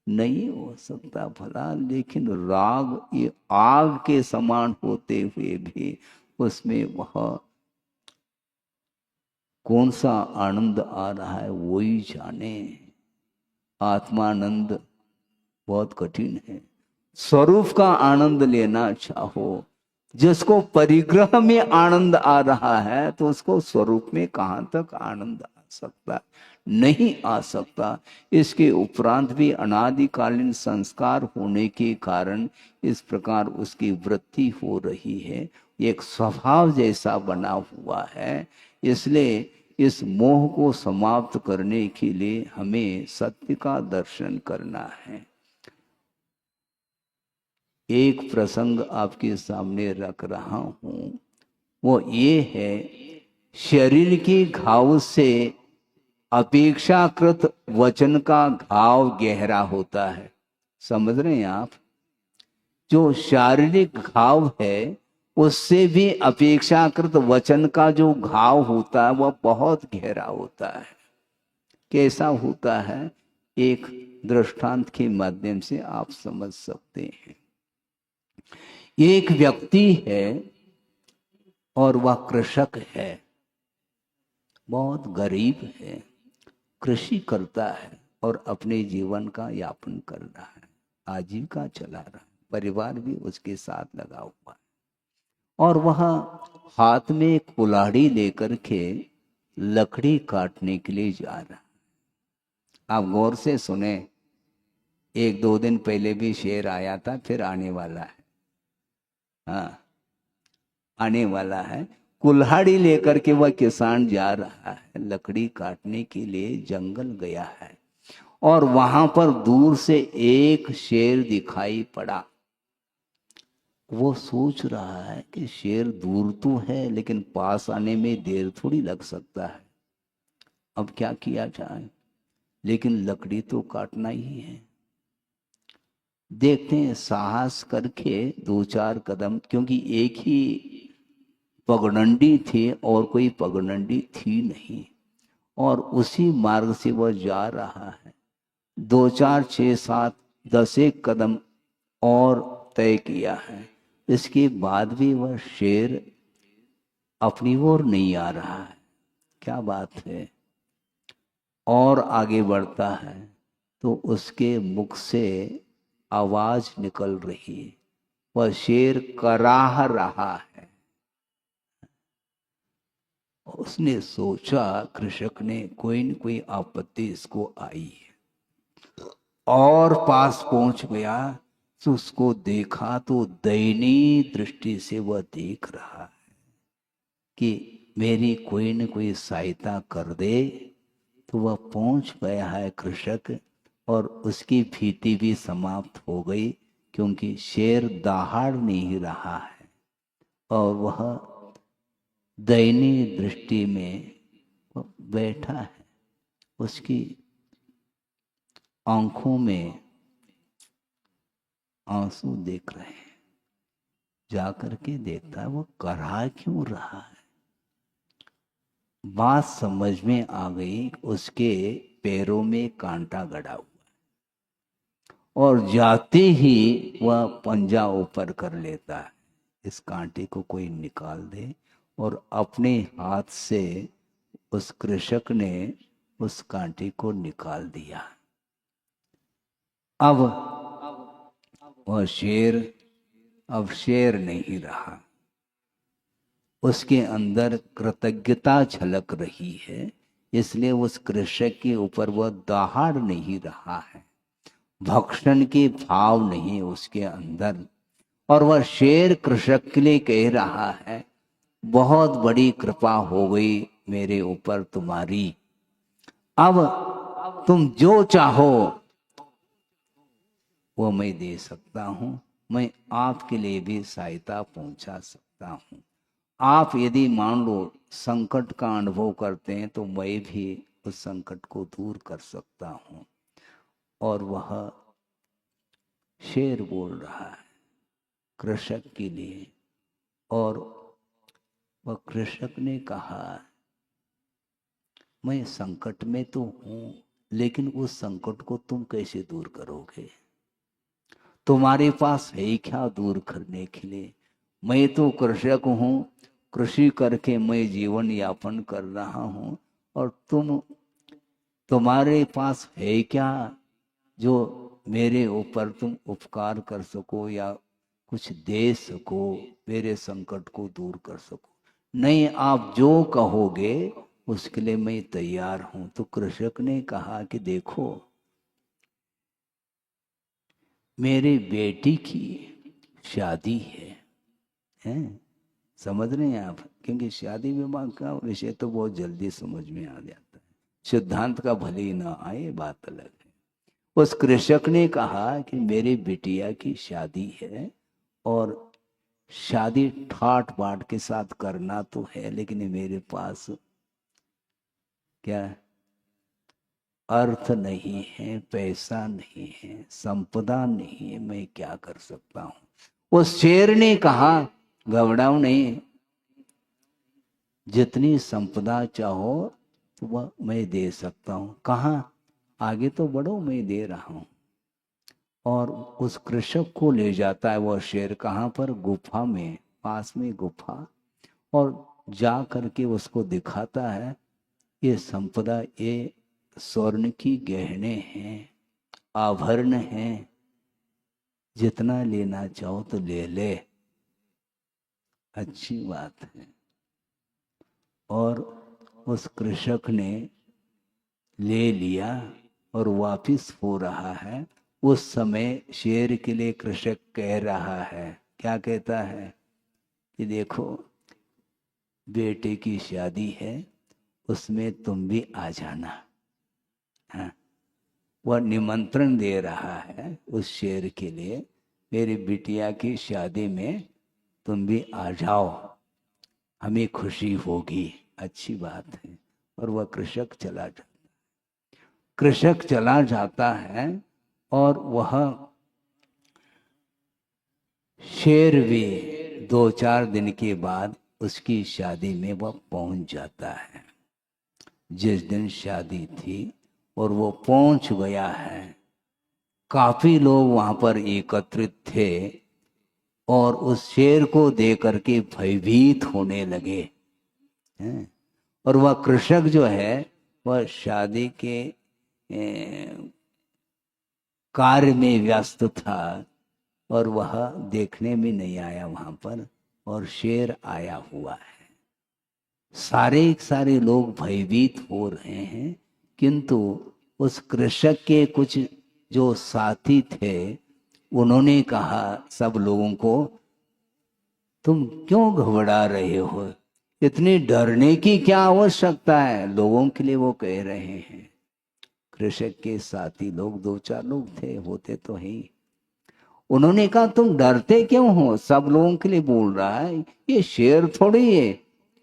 नहीं हो सकता भला। लेकिन राग ये आग के समान होते हुए भी उसमें वह कौन सा आनंद आ रहा है वही जाने। आत्मानंद बहुत कठिन है। स्वरूप का आनंद लेना चाहो, जिसको परिग्रह में आनंद आ रहा है तो उसको स्वरूप में कहां तक आनंद आ सकता? नहीं आ सकता। इसके उपरांत भी अनादिकालीन संस्कार होने के कारण इस प्रकार उसकी वृत्ति हो रही है, एक स्वभाव जैसा बना हुआ है। इसलिए इस मोह को समाप्त करने के लिए हमें सत्य का दर्शन करना है। एक प्रसंग आपके सामने रख रहा हूं, वो ये है, शरीर के घाव से अपेक्षाकृत वचन का घाव गहरा होता है। समझ रहे हैं आप? जो शारीरिक घाव है उससे भी अपेक्षाकृत वचन का जो घाव होता है वह बहुत गहरा होता है। कैसा होता है? एक दृष्टांत के माध्यम से आप समझ सकते हैं। एक व्यक्ति है और वह कृषक है, बहुत गरीब है, कृषि करता है और अपने जीवन का यापन कर रहा है, आजीविका चला रहा है, परिवार भी उसके साथ लगा हुआ है। और वह हाथ में कुल्हाड़ी लेकर के लकड़ी काटने के लिए जा रहा है। आप गौर से सुने, एक दो दिन पहले भी शेर आया था, फिर आने वाला है। हाँ, आने वाला है। कुल्हाड़ी लेकर के वह किसान जा रहा है, लकड़ी काटने के लिए जंगल गया है। और वहां पर दूर से एक शेर दिखाई पड़ा। वो सोच रहा है कि शेर दूर तो है लेकिन पास आने में देर थोड़ी लग सकता है, अब क्या किया जाए, लेकिन लकड़ी तो काटना ही है। देखते हैं, साहस करके दो चार कदम, क्योंकि एक ही पगडंडी थी और कोई पगडंडी थी नहीं, और उसी मार्ग से वह जा रहा है। दो चार छः सात 10 कदम और तय किया है, इसके बाद भी वह शेर अपनी ओर नहीं आ रहा है। क्या बात है? और आगे बढ़ता है तो उसके मुख से आवाज निकल रही है, वह शेर कराह रहा है। उसने सोचा, कृषक ने, कोई न कोई आपत्ति इसको आई है, और पास पहुंच गया तो उसको देखा तो दयनीय दृष्टि से वह देख रहा है कि मेरी कोई न कोई सहायता कर दे। तो वह पहुंच गया है कृषक, और उसकी भीति भी समाप्त हो गई, क्योंकि शेर दहाड़ नहीं रहा है और वह दयनीय दृष्टि में बैठा है। उसकी आंखों में आंसू देख रहे हैं। जाकर के देखता है वो कराह क्यों रहा है। बात समझ में आ गई, उसके पैरों में कांटा गड़ा हुआ, और जाते ही वह पंजा ऊपर कर लेता है, इस कांटे को कोई निकाल दे। और अपने हाथ से उस कृषक ने उस कांटे को निकाल दिया। अब वह शेर अब शेर नहीं रहा, उसके अंदर कृतज्ञता झलक रही है, इसलिए उस कृषक के ऊपर वह दहाड़ नहीं रहा है, भक्षण के भाव नहीं उसके अंदर। और वह शेर कृषक के लिए कह रहा है, बहुत बड़ी कृपा हो गई मेरे ऊपर तुम्हारी, अब तुम जो चाहो वो मैं दे सकता हूं, मैं आपके लिए भी सहायता पहुंचा सकता हूं। आप यदि मान लो संकट का अनुभव करते हैं तो मैं भी उस संकट को दूर कर सकता हूं। और वह शेर बोल रहा है कृषक के लिए। और वह कृषक ने कहा, मैं संकट में तो हूं, लेकिन उस संकट को तुम कैसे दूर करोगे? तुम्हारे पास है क्या दूर करने के लिए? मैं तो कृषक हूं, कृषि करके मैं जीवन यापन कर रहा हूं, और तुम्हारे पास है क्या जो मेरे ऊपर तुम उपकार कर सको या कुछ दे सको, मेरे संकट को दूर कर सको? नहीं, आप जो कहोगे उसके लिए मैं तैयार हूं। तो कृषक ने कहा कि देखो, मेरी बेटी की शादी है? समझ रहे हैं आप? क्योंकि शादी विवाह का विषय तो बहुत जल्दी समझ में आ जाता है, सिद्धांत का भले ही ना आए, बात अलग है। उस कृषक ने कहा कि मेरी बिटिया की शादी है, और शादी ठाट बाट के साथ करना तो है, लेकिन मेरे पास क्या अर्थ नहीं है, पैसा नहीं है, संपदा नहीं है, मैं क्या कर सकता हूं? उस शेर ने कहा, घबराओ नहीं, जितनी संपदा चाहो तो वह मैं दे सकता हूं। कहाँ? आगे तो बढ़ो, मैं दे रहा हूं। और उस कृषक को ले जाता है वह शेर, कहाँ पर? गुफा में, पास में गुफा, और जा करके उसको दिखाता है, ये संपदा, ये स्वर्ण की गहने हैं, आभरण हैं, जितना लेना चाहो तो ले ले। अच्छी बात है। और उस कृषक ने ले लिया और वापिस हो रहा है। उस समय शेर के लिए कृषक कह रहा है, क्या कहता है कि देखो, बेटे की शादी है, उसमें तुम भी आ जाना। हाँ, वह निमंत्रण दे रहा है उस शेर के लिए, मेरी बिटिया की शादी में तुम भी आ जाओ, हमें खुशी होगी। अच्छी बात है। और वह कृषक चला जाता है, और वह शेर भी 2-4 दिन के बाद उसकी शादी में वह पहुंच जाता है। जिस दिन शादी थी और वो पहुंच गया है, काफी लोग वहां पर एकत्रित थे, और उस शेर को देख करके भयभीत होने लगे हैं। और वह कृषक जो है, वह शादी के कार्य में व्यस्त था, और वह देखने में नहीं आया वहां पर, और शेर आया हुआ है। सारे लोग भयभीत हो रहे हैं, किंतु उस कृषक के कुछ जो साथी थे, उन्होंने कहा सब लोगों को, तुम क्यों घबरा रहे हो? इतनी डरने की क्या आवश्यकता है? लोगों के लिए वो कह रहे हैं। कृषक के साथी लोग 2-4 लोग थे, होते तो ही। उन्होंने कहा, तुम डरते क्यों हो? सब लोगों के लिए बोल रहा है, ये शेर थोड़ी है,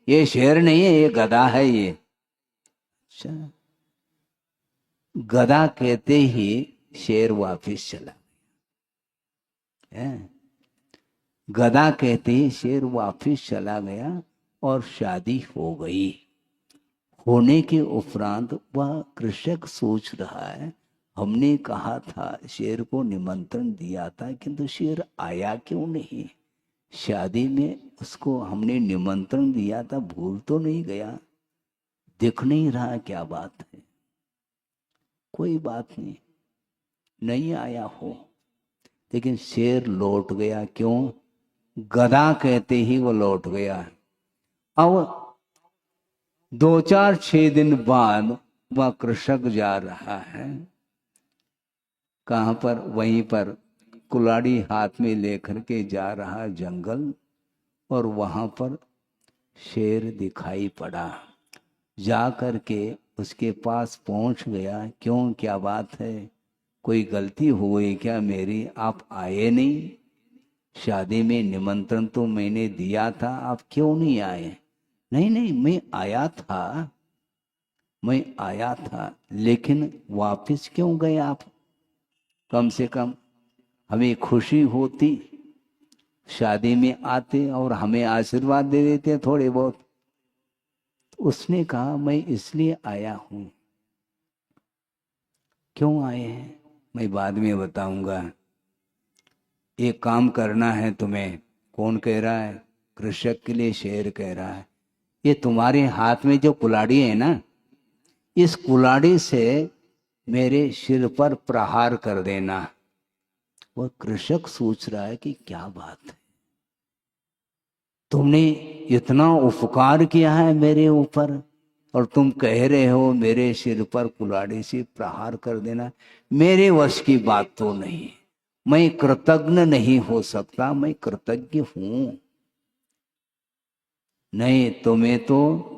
ये शेर नहीं है, ये गधा है ये। अच्छा, गधा कहते ही शेर वापिस चला है। गधा कहते ही शेर वापिस चला गया, और शादी हो गई। होने के उपरांत वह कृषक सोच रहा है, हमने कहा था, शेर को निमंत्रण दिया था, किंतु शेर आया क्यों नहीं? शादी में उसको हमने निमंत्रण दिया था, भूल तो नहीं गया? दिख नहीं रहा, क्या बात है? कोई बात नहीं, नहीं आया हो। लेकिन शेर लौट गया, क्यों? गधा कहते ही वो लौट गया। अब 2-4-6 दिन बाद वह कृषक जा रहा है, कहाँ पर? वहीं पर कुल्हाड़ी हाथ में लेकर के जा रहा जंगल, और वहां पर शेर दिखाई पड़ा। जा करके उसके पास पहुंच गया, क्यों, क्या बात है? कोई गलती हो गई क्या मेरी? आप आए नहीं? शादी में निमंत्रण तो मैंने दिया था, आप क्यों नहीं आए? नहीं नहीं, मैं आया था, लेकिन वापिस क्यों गए आप? कम से कम हमें खुशी होती, शादी में आते और हमें आशीर्वाद दे देते थोड़े बहुत। उसने कहा मैं इसलिए आया हूं। क्यों आए हैं मैं बाद में बताऊंगा। एक काम करना है तुम्हें। कौन कह रहा है? कृषक के लिए शेर कह रहा है। ये तुम्हारे हाथ में जो कुल्हाड़ी है ना, इस कुल्हाड़ी से मेरे सिर पर प्रहार कर देना। वह कृषक सोच रहा है कि क्या बात है, तुमने इतना उपकार किया है मेरे ऊपर और तुम कह रहे हो मेरे सिर पर कुल्हाड़ी से प्रहार कर देना। मेरे वश की बात तो नहीं, मैं कृतज्ञ नहीं हो सकता, मैं कृतज्ञ हूं। नहीं, तुम्हें तो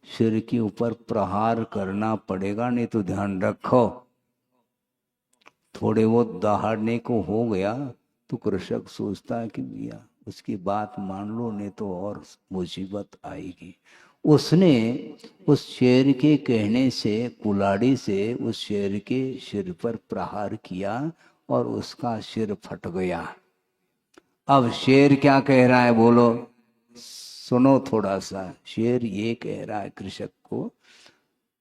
सिर के ऊपर प्रहार करना पड़ेगा, नहीं तो ध्यान रखो थोड़े बहुत दहाड़ने को हो गया तो कृषक सोचता है कि भैया उसकी बात मान लो, नहीं तो और मुसीबत आएगी। उसने उस शेर के कहने से कुल्हाड़ी से उस शेर के सिर पर प्रहार किया और उसका सिर फट गया। अब शेर क्या कह रहा है बोलो, सुनो थोड़ा सा। शेर ये कह रहा है कृषक को,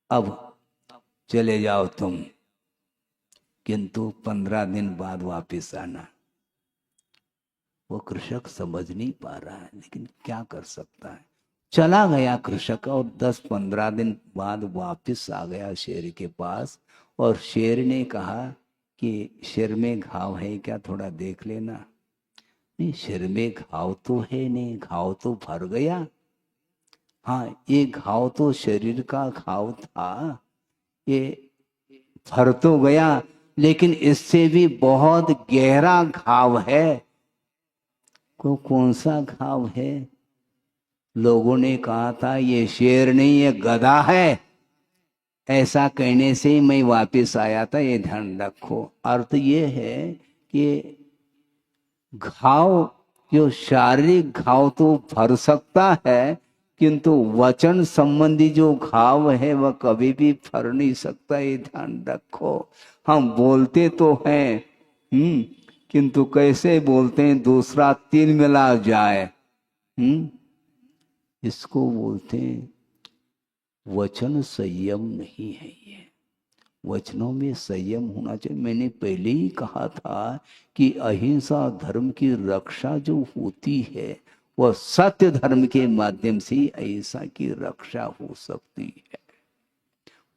अब चले जाओ तुम, किंतु 15 दिन बाद वापस आना। वो कृषक समझ नहीं पा रहा है, लेकिन क्या कर सकता है। चला गया कृषक और 10-15 दिन बाद वापस आ गया शेर के पास। और शेर ने कहा कि सिर में घाव है क्या, थोड़ा देख लेना। नहीं, सिर में घाव तो है नहीं, घाव तो भर गया। हाँ, ये घाव तो शरीर का घाव था, ये भर तो गया, लेकिन इससे भी बहुत गहरा घाव है। कौन सा घाव है? लोगों ने कहा था ये शेर नहीं ये गधा है। ऐसा कहने से ही मैं वापस आया था, ये ध्यान रखो। अर्थ ये है कि घाव, जो शारीरिक घाव तो भर सकता है, किंतु वचन संबंधी जो घाव है वह कभी भी भर नहीं सकता, ये ध्यान रखो। हम बोलते तो हैं किंतु कैसे बोलते हैं दूसरा तिल मिला जाए। इसको बोलते हैं वचन संयम नहीं है। ये वचनों में संयम होना चाहिए। मैंने पहले ही कहा था कि अहिंसा धर्म की रक्षा जो होती है वह सत्य धर्म के माध्यम से अहिंसा की रक्षा हो सकती है।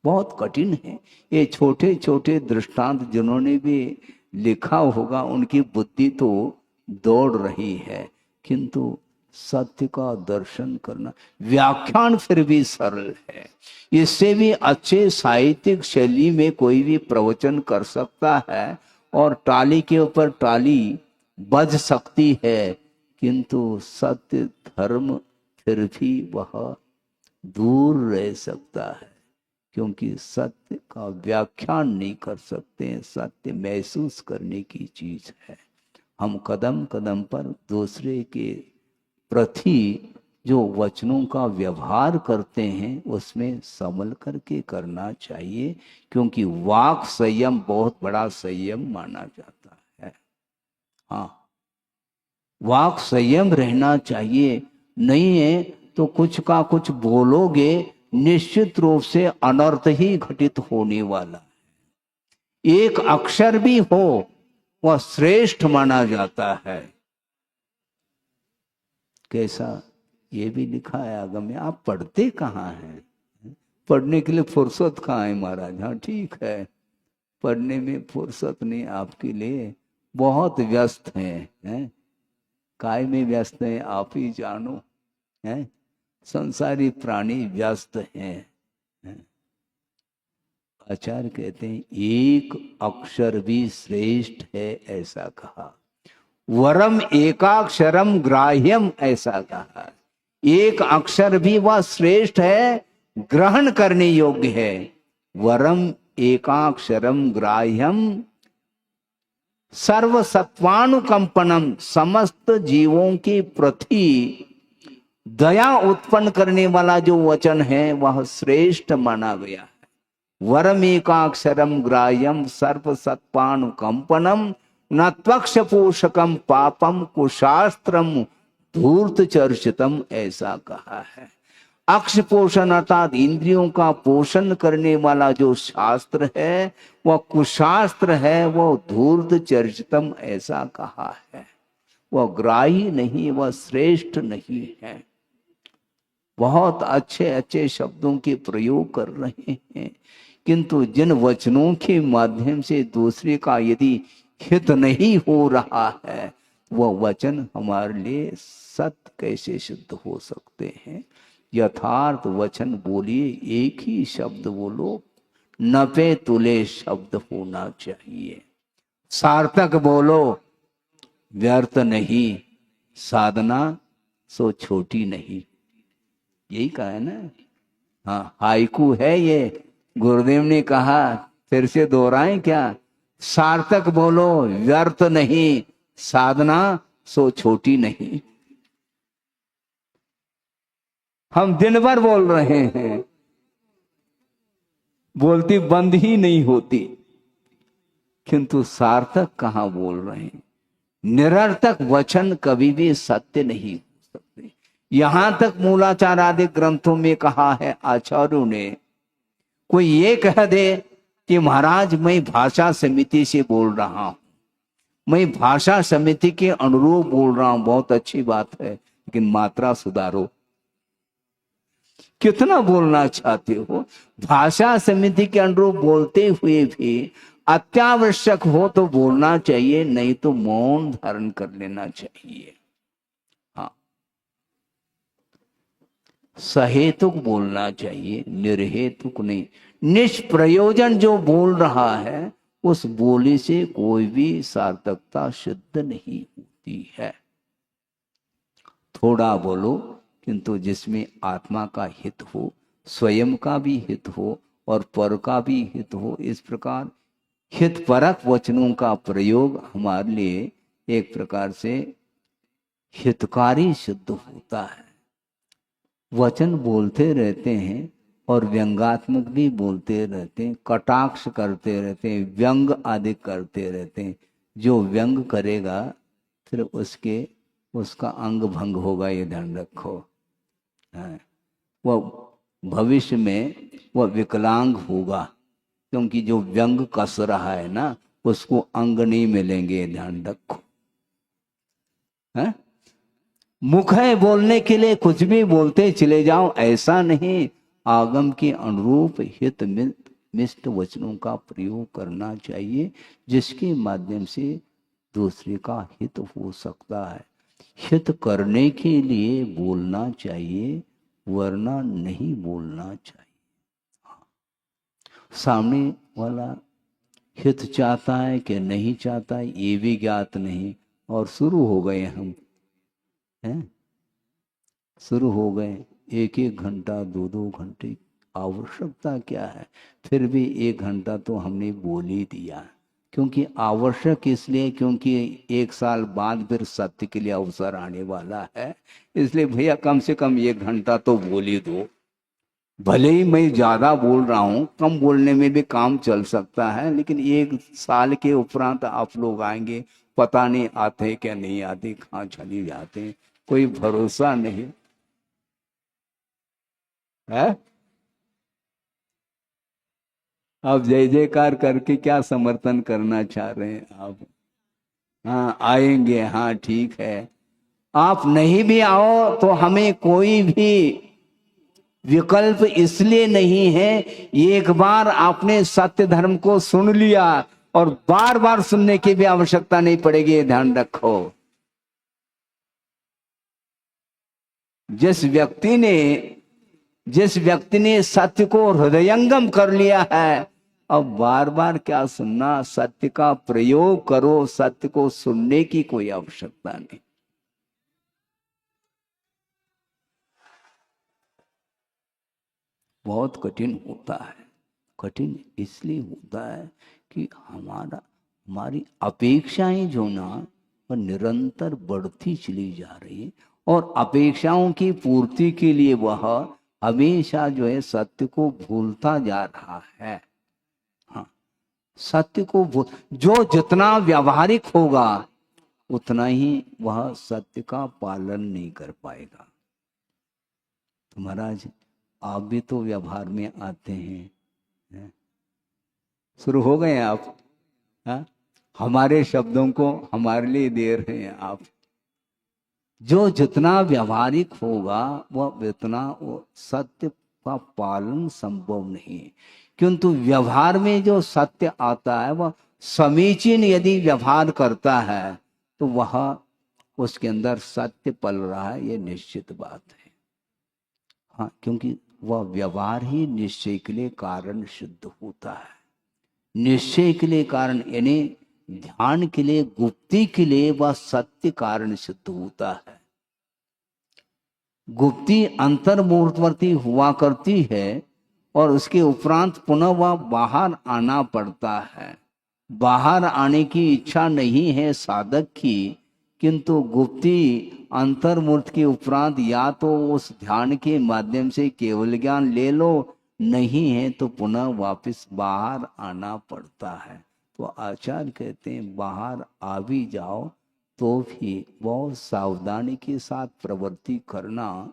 बहुत कठिन है। ये छोटे छोटे दृष्टांत जिन्होंने भी लिखा होगा उनकी बुद्धि तो दौड़ रही है, किंतु सत्य का दर्शन करना, व्याख्यान फिर भी सरल है। इससे भी अच्छे साहित्यिक शैली में कोई भी प्रवचन कर सकता है और टाली के ऊपर टाली बज सकती है, किंतु सत्य धर्म फिर भी वह दूर रह सकता है, क्योंकि सत्य का व्याख्यान नहीं कर सकते। सत्य महसूस करने की चीज है। हम कदम कदम पर दूसरे के प्रति जो वचनों का व्यवहार करते हैं उसमें संभल करके करना चाहिए, क्योंकि वाक संयम बहुत बड़ा संयम माना जाता है। हाँ, वाक संयम रहना चाहिए। नहीं है तो कुछ का कुछ बोलोगे, निश्चित रूप से अनर्थ ही घटित होने वाला है। एक अक्षर भी हो वह श्रेष्ठ माना जाता है। कैसा, ये भी लिखा है आगम में। आप पढ़ते कहाँ हैं? पढ़ने के लिए फुर्सत कहाँ है महाराज? हाँ ठीक है, पढ़ने में फुर्सत नहीं आपके लिए, बहुत व्यस्त हैं। काय में व्यस्त हैं आप ही जानो, हैं? संसारी प्राणी व्यस्त हैं। आचार्य कहते हैं एक अक्षर भी श्रेष्ठ है, ऐसा कहा। वरम एकाक्षरम ग्राह्यम, ऐसा कहा। एक अक्षर भी वह श्रेष्ठ है, ग्रहण करने योग्य है। वरम एकाक्षरम ग्राह्यम सर्वसत्वानुकंपनम, समस्त जीवों के प्रति दया उत्पन्न करने वाला जो वचन है वह श्रेष्ठ माना गया है। वरमेकाक्षरम ग्राह्यम सर्वसत्वानुकंपनम न त्वक्ष पोषकम पापम कुशास्त्रम धूर्त चर्चितम, ऐसा कहा है। अक्ष पोषण अर्थात इंद्रियों का पोषण करने वाला जो शास्त्र है वह कुशास्त्र है, वह धूर्त चर्चितम ऐसा कहा है। वह ग्राही नहीं, वह श्रेष्ठ नहीं है। बहुत अच्छे अच्छे शब्दों के प्रयोग कर रहे हैं, किंतु जिन वचनों के माध्यम से दूसरे का यदि हित नहीं हो रहा है, वह वचन हमारे लिए सत्य कैसे सिद्ध हो सकते हैं। यथार्थ वचन बोलिए, एक ही शब्द बोलो, नपे तुले शब्द होना चाहिए। सार्थक बोलो, व्यर्थ नहीं, साधना सो छोटी नहीं, यही कहा है ना। हाँ, हाइकू है ये, गुरुदेव ने कहा, फिर से दोहराएं क्या? सार्थक बोलो, व्यर्थ नहीं, साधना सो छोटी नहीं। हम दिन भर बोल रहे हैं, बोलती बंद ही नहीं होती, किंतु सार्थक कहां बोल रहे हैं। निरर्थक वचन कभी भी सत्य नहीं हो सकते। यहां तक मूलाचार आदि ग्रंथों में कहा है आचार्यों ने, कोई ये कह दे कि महाराज मैं भाषा समिति से बोल रहा हूं, मैं भाषा समिति के अनुरूप बोल रहा हूं, बहुत अच्छी बात है, लेकिन मात्रा सुधारो। कितना बोलना चाहते हो? भाषा समिति के अनुरूप बोलते हुए भी अत्यावश्यक हो तो बोलना चाहिए, नहीं तो मौन धारण कर लेना चाहिए। हाँ, सहेतुक बोलना चाहिए, निर्हेतुक नहीं। निष्प्रयोजन जो बोल रहा है, उस बोली से कोई भी सार्थकता सिद्ध नहीं होती है। थोड़ा बोलो, किंतु जिसमें आत्मा का हित हो, स्वयं का भी हित हो और पर का भी हित हो। इस प्रकार हितपरक वचनों का प्रयोग हमारे लिए एक प्रकार से हितकारी सिद्ध होता है। वचन बोलते रहते हैं और व्यंगात्मक भी बोलते रहते हैं, कटाक्ष करते रहते हैं, व्यंग आदि करते रहते हैं। जो व्यंग करेगा फिर उसका अंग भंग होगा, ये ध्यान रखो। वह भविष्य में वह विकलांग होगा, क्योंकि जो व्यंग कस रहा है ना, उसको अंग नहीं मिलेंगे, ध्यान रखो। है मुख है बोलने के लिए, कुछ भी बोलते चले जाओ, ऐसा नहीं। आगम के अनुरूप हित मिष्ट वचनों का प्रयोग करना चाहिए, जिसके माध्यम से दूसरे का हित हो सकता है। हित करने के लिए बोलना चाहिए, वरना नहीं बोलना चाहिए। सामने वाला हित चाहता है कि नहीं चाहता है, ये भी ज्ञात नहीं, और शुरू हो गए हम, हैं? शुरू हो गए। एक एक घंटा, दो दो घंटे, आवश्यकता क्या है? फिर भी एक घंटा तो हमने बोल ही दिया, क्योंकि आवश्यक इसलिए क्योंकि एक साल बाद फिर सत्य के लिए अवसर आने वाला है। इसलिए भैया कम से कम एक घंटा तो बोल ही दो। भले ही मैं ज्यादा बोल रहा हूँ, कम बोलने में भी काम चल सकता है, लेकिन एक साल के उपरांत आप लोग आएंगे, पता नहीं आते क्या नहीं आते, कहाँ चली जाते हैं, कोई भरोसा नहीं है। आप जय जयकार करके क्या समर्थन करना चाह रहे हैं आप? हाँ आएंगे, हाँ ठीक है। आप नहीं भी आओ तो हमें कोई भी विकल्प इसलिए नहीं है, एक बार आपने सत्य धर्म को सुन लिया और बार बार सुनने की भी आवश्यकता नहीं पड़ेगी, ध्यान रखो। जिस व्यक्ति ने सत्य को हृदयंगम कर लिया है, अब बार बार क्या सुनना, सत्य का प्रयोग करो, सत्य को सुनने की कोई आवश्यकता नहीं। बहुत कठिन होता है। कठिन इसलिए होता है कि हमारी अपेक्षाएं जो ना वह निरंतर बढ़ती चली जा रही है, और अपेक्षाओं की पूर्ति के लिए वह हमेशा जो है सत्य को भूलता जा रहा है। हाँ, सत्य को जो जितना व्यावहारिक होगा उतना ही वह सत्य का पालन नहीं कर पाएगा। तो महाराज आप भी तो व्यवहार में आते हैं? शुरू हो गए आप? हाँ, हमारे शब्दों को हमारे लिए दे रहे हैं आप। जो जितना व्यवहारिक होगा वह उतना वो सत्य का पालन संभव नहीं है। किंतु व्यवहार में जो सत्य आता है वह समीचीन यदि व्यवहार करता है तो वह उसके अंदर सत्य पल रहा है, ये निश्चित बात है। हाँ, क्योंकि वह व्यवहार ही निश्चय के लिए कारण सिद्ध होता है। निश्चय के लिए कारण यानी ध्यान के लिए, गुप्ती के लिए वह सत्य कारण सिद्ध होता है। गुप्ती अंतर्मुहूर्तवर्ती हुआ करती है और उसके उपरांत पुनः वह बाहर आना पड़ता है। बाहर आने की इच्छा नहीं है साधक की, किंतु गुप्ती अंतर्मूर्त के उपरांत या तो उस ध्यान के माध्यम से केवल ज्ञान ले लो, नहीं है तो पुनः वापस बाहर आना पड़ता है। तो आचार्य कहते हैं बाहर आ भी जाओ तो भी बहुत सावधानी के साथ प्रवृत्ति करना,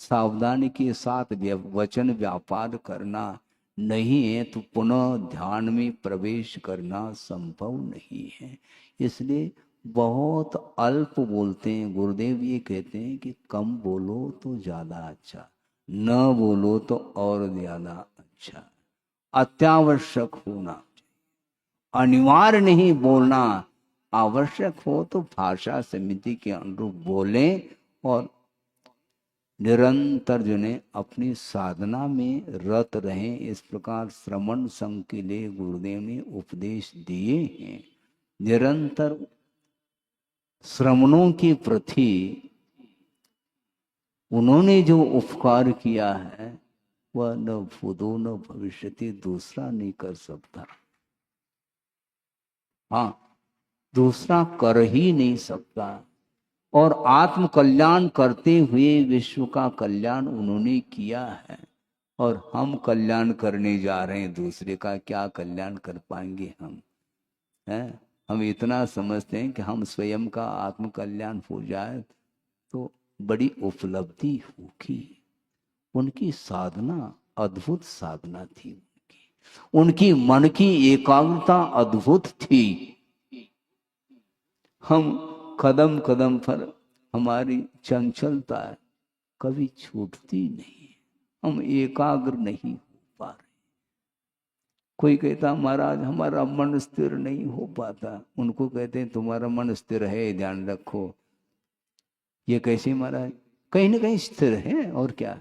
सावधानी के साथ वचन व्यापार करना, नहीं है तो पुनः ध्यान में प्रवेश करना संभव नहीं है। इसलिए बहुत अल्प बोलते हैं। गुरुदेव ये कहते हैं कि कम बोलो तो ज्यादा अच्छा, न बोलो तो और ज्यादा अच्छा। अत्यावश्यक होना, अनिवार्य नहीं बोलना, आवश्यक हो तो भाषा समिति के अनुरूप बोलें और निरंतर जो ने अपनी साधना में रत रहें। इस प्रकार श्रवण संघ के लिए गुरुदेव ने उपदेश दिए हैं। निरंतर श्रवणों के प्रति उन्होंने जो उपकार किया है वह न भूतो न भविष्यति दूसरा नहीं कर सकता। हाँ, दूसरा कर ही नहीं सकता। और आत्म कल्याण करते हुए विश्व का कल्याण उन्होंने किया है और हम कल्याण करने जा रहे हैं दूसरे का। क्या कल्याण कर पाएंगे हम? हैं? हम इतना समझते हैं कि हम स्वयं का आत्म कल्याण हो जाए तो बड़ी उपलब्धि होगी। उनकी साधना अद्भुत साधना थी, उनकी मन की एकाग्रता अद्भुत थी। हम कदम कदम पर हमारी चंचलता कभी छूटती नहीं, हम एकाग्र नहीं हो पा रहे। कोई कहता महाराज हमारा मन स्थिर नहीं हो पाता, उनको कहते हैं तुम्हारा मन स्थिर है, ध्यान रखो। ये कैसे महाराज? कहीं ना कहीं स्थिर है। और क्या,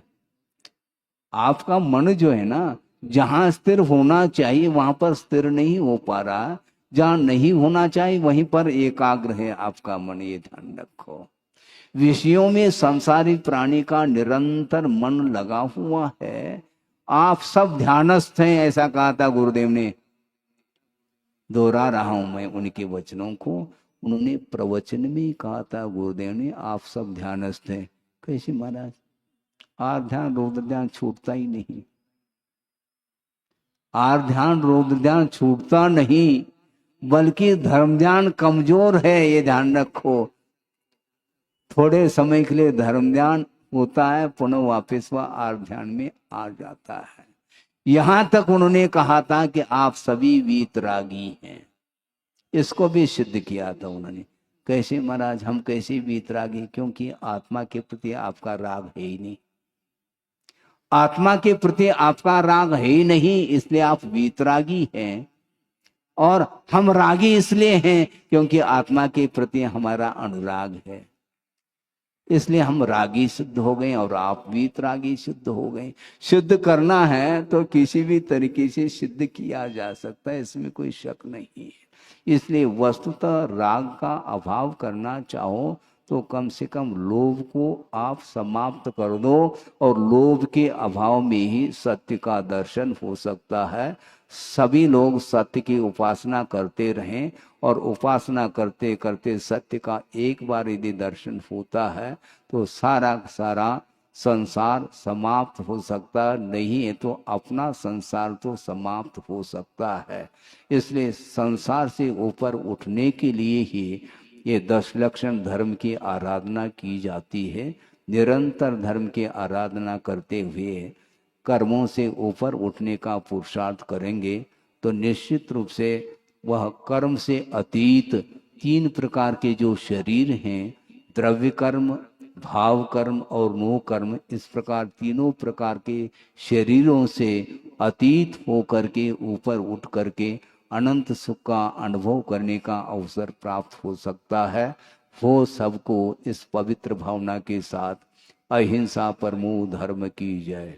आपका मन जो है ना, जहां स्थिर होना चाहिए वहां पर स्थिर नहीं हो पा रहा, जहां नहीं होना चाहिए वहीं पर एकाग्र है आपका मन, ये ध्यान रखो। विषयों में संसारिक प्राणी का निरंतर मन लगा हुआ है। आप सब ध्यानस्थ हैं, ऐसा कहा था गुरुदेव ने। दोहरा रहा हूं मैं उनके वचनों को। उन्होंने प्रवचन में कहा था गुरुदेव ने, आप सब ध्यानस्थ हैं। कैसे महाराज? आर ध्यान रौद्र ध्यान छूटता ही नहीं। आर ध्यान रौद्र ध्यान छूटता नहीं, बल्कि धर्म ध्यान कमजोर है, ये ध्यान रखो। थोड़े समय के लिए धर्म ध्यान होता है, पुनः वापस वह आर ध्यान में आ जाता है। यहां तक उन्होंने कहा था कि आप सभी वीतरागी हैं। इसको भी सिद्ध किया था उन्होंने। कैसे महाराज? हम कैसे वीतरागी? क्योंकि आत्मा के प्रति आपका राग है ही नहीं। आत्मा के प्रति आपका राग है ही नहीं, इसलिए आप वीतरागी हैं। और हम रागी इसलिए हैं क्योंकि आत्मा के प्रति हमारा अनुराग है, इसलिए हम रागी सिद्ध हो गए और आप वीतरागी सिद्ध हो गए। सिद्ध करना है तो किसी भी तरीके से सिद्ध किया जा सकता है, इसमें कोई शक नहीं है। इसलिए वस्तुतः राग का अभाव करना चाहो तो कम से कम लोभ को आप समाप्त कर दो, और लोभ के अभाव में ही सत्य का दर्शन हो सकता है। सभी लोग सत्य की उपासना करते रहें, और उपासना करते करते सत्य का एक बार यदि दर्शन होता है तो सारा सारा संसार समाप्त हो सकता नहीं है, तो अपना संसार तो समाप्त हो सकता है। इसलिए संसार से ऊपर उठने के लिए ही ये 10 लक्षण धर्म की आराधना की जाती है। निरंतर धर्म की आराधना करते हुए कर्मों से ऊपर उठने का पुरुषार्थ करेंगे तो निश्चित रूप से वह कर्म से अतीत तीन प्रकार के जो शरीर हैं, द्रव्य कर्म, भाव कर्म और मोह कर्म, इस प्रकार तीनों प्रकार के शरीरों से अतीत होकर के ऊपर उठ करके अनंत सुख का अनुभव करने का अवसर प्राप्त हो सकता है। वो सबको इस पवित्र भावना के साथ अहिंसा परमो धर्म की जय।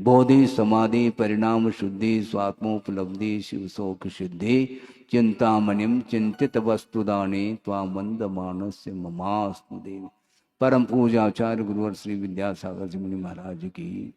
बोधि समाधि परिणाम शुद्धि स्वात्मोपलब्धि शिव शोक सिद्धि चिंतामणिम चिंतित वस्तुदाने त्वामंद मानस्य ममास्तु देवी। परम पूजा आचार्य गुरुवर श्री विद्यासागर जी मुनि महाराज की।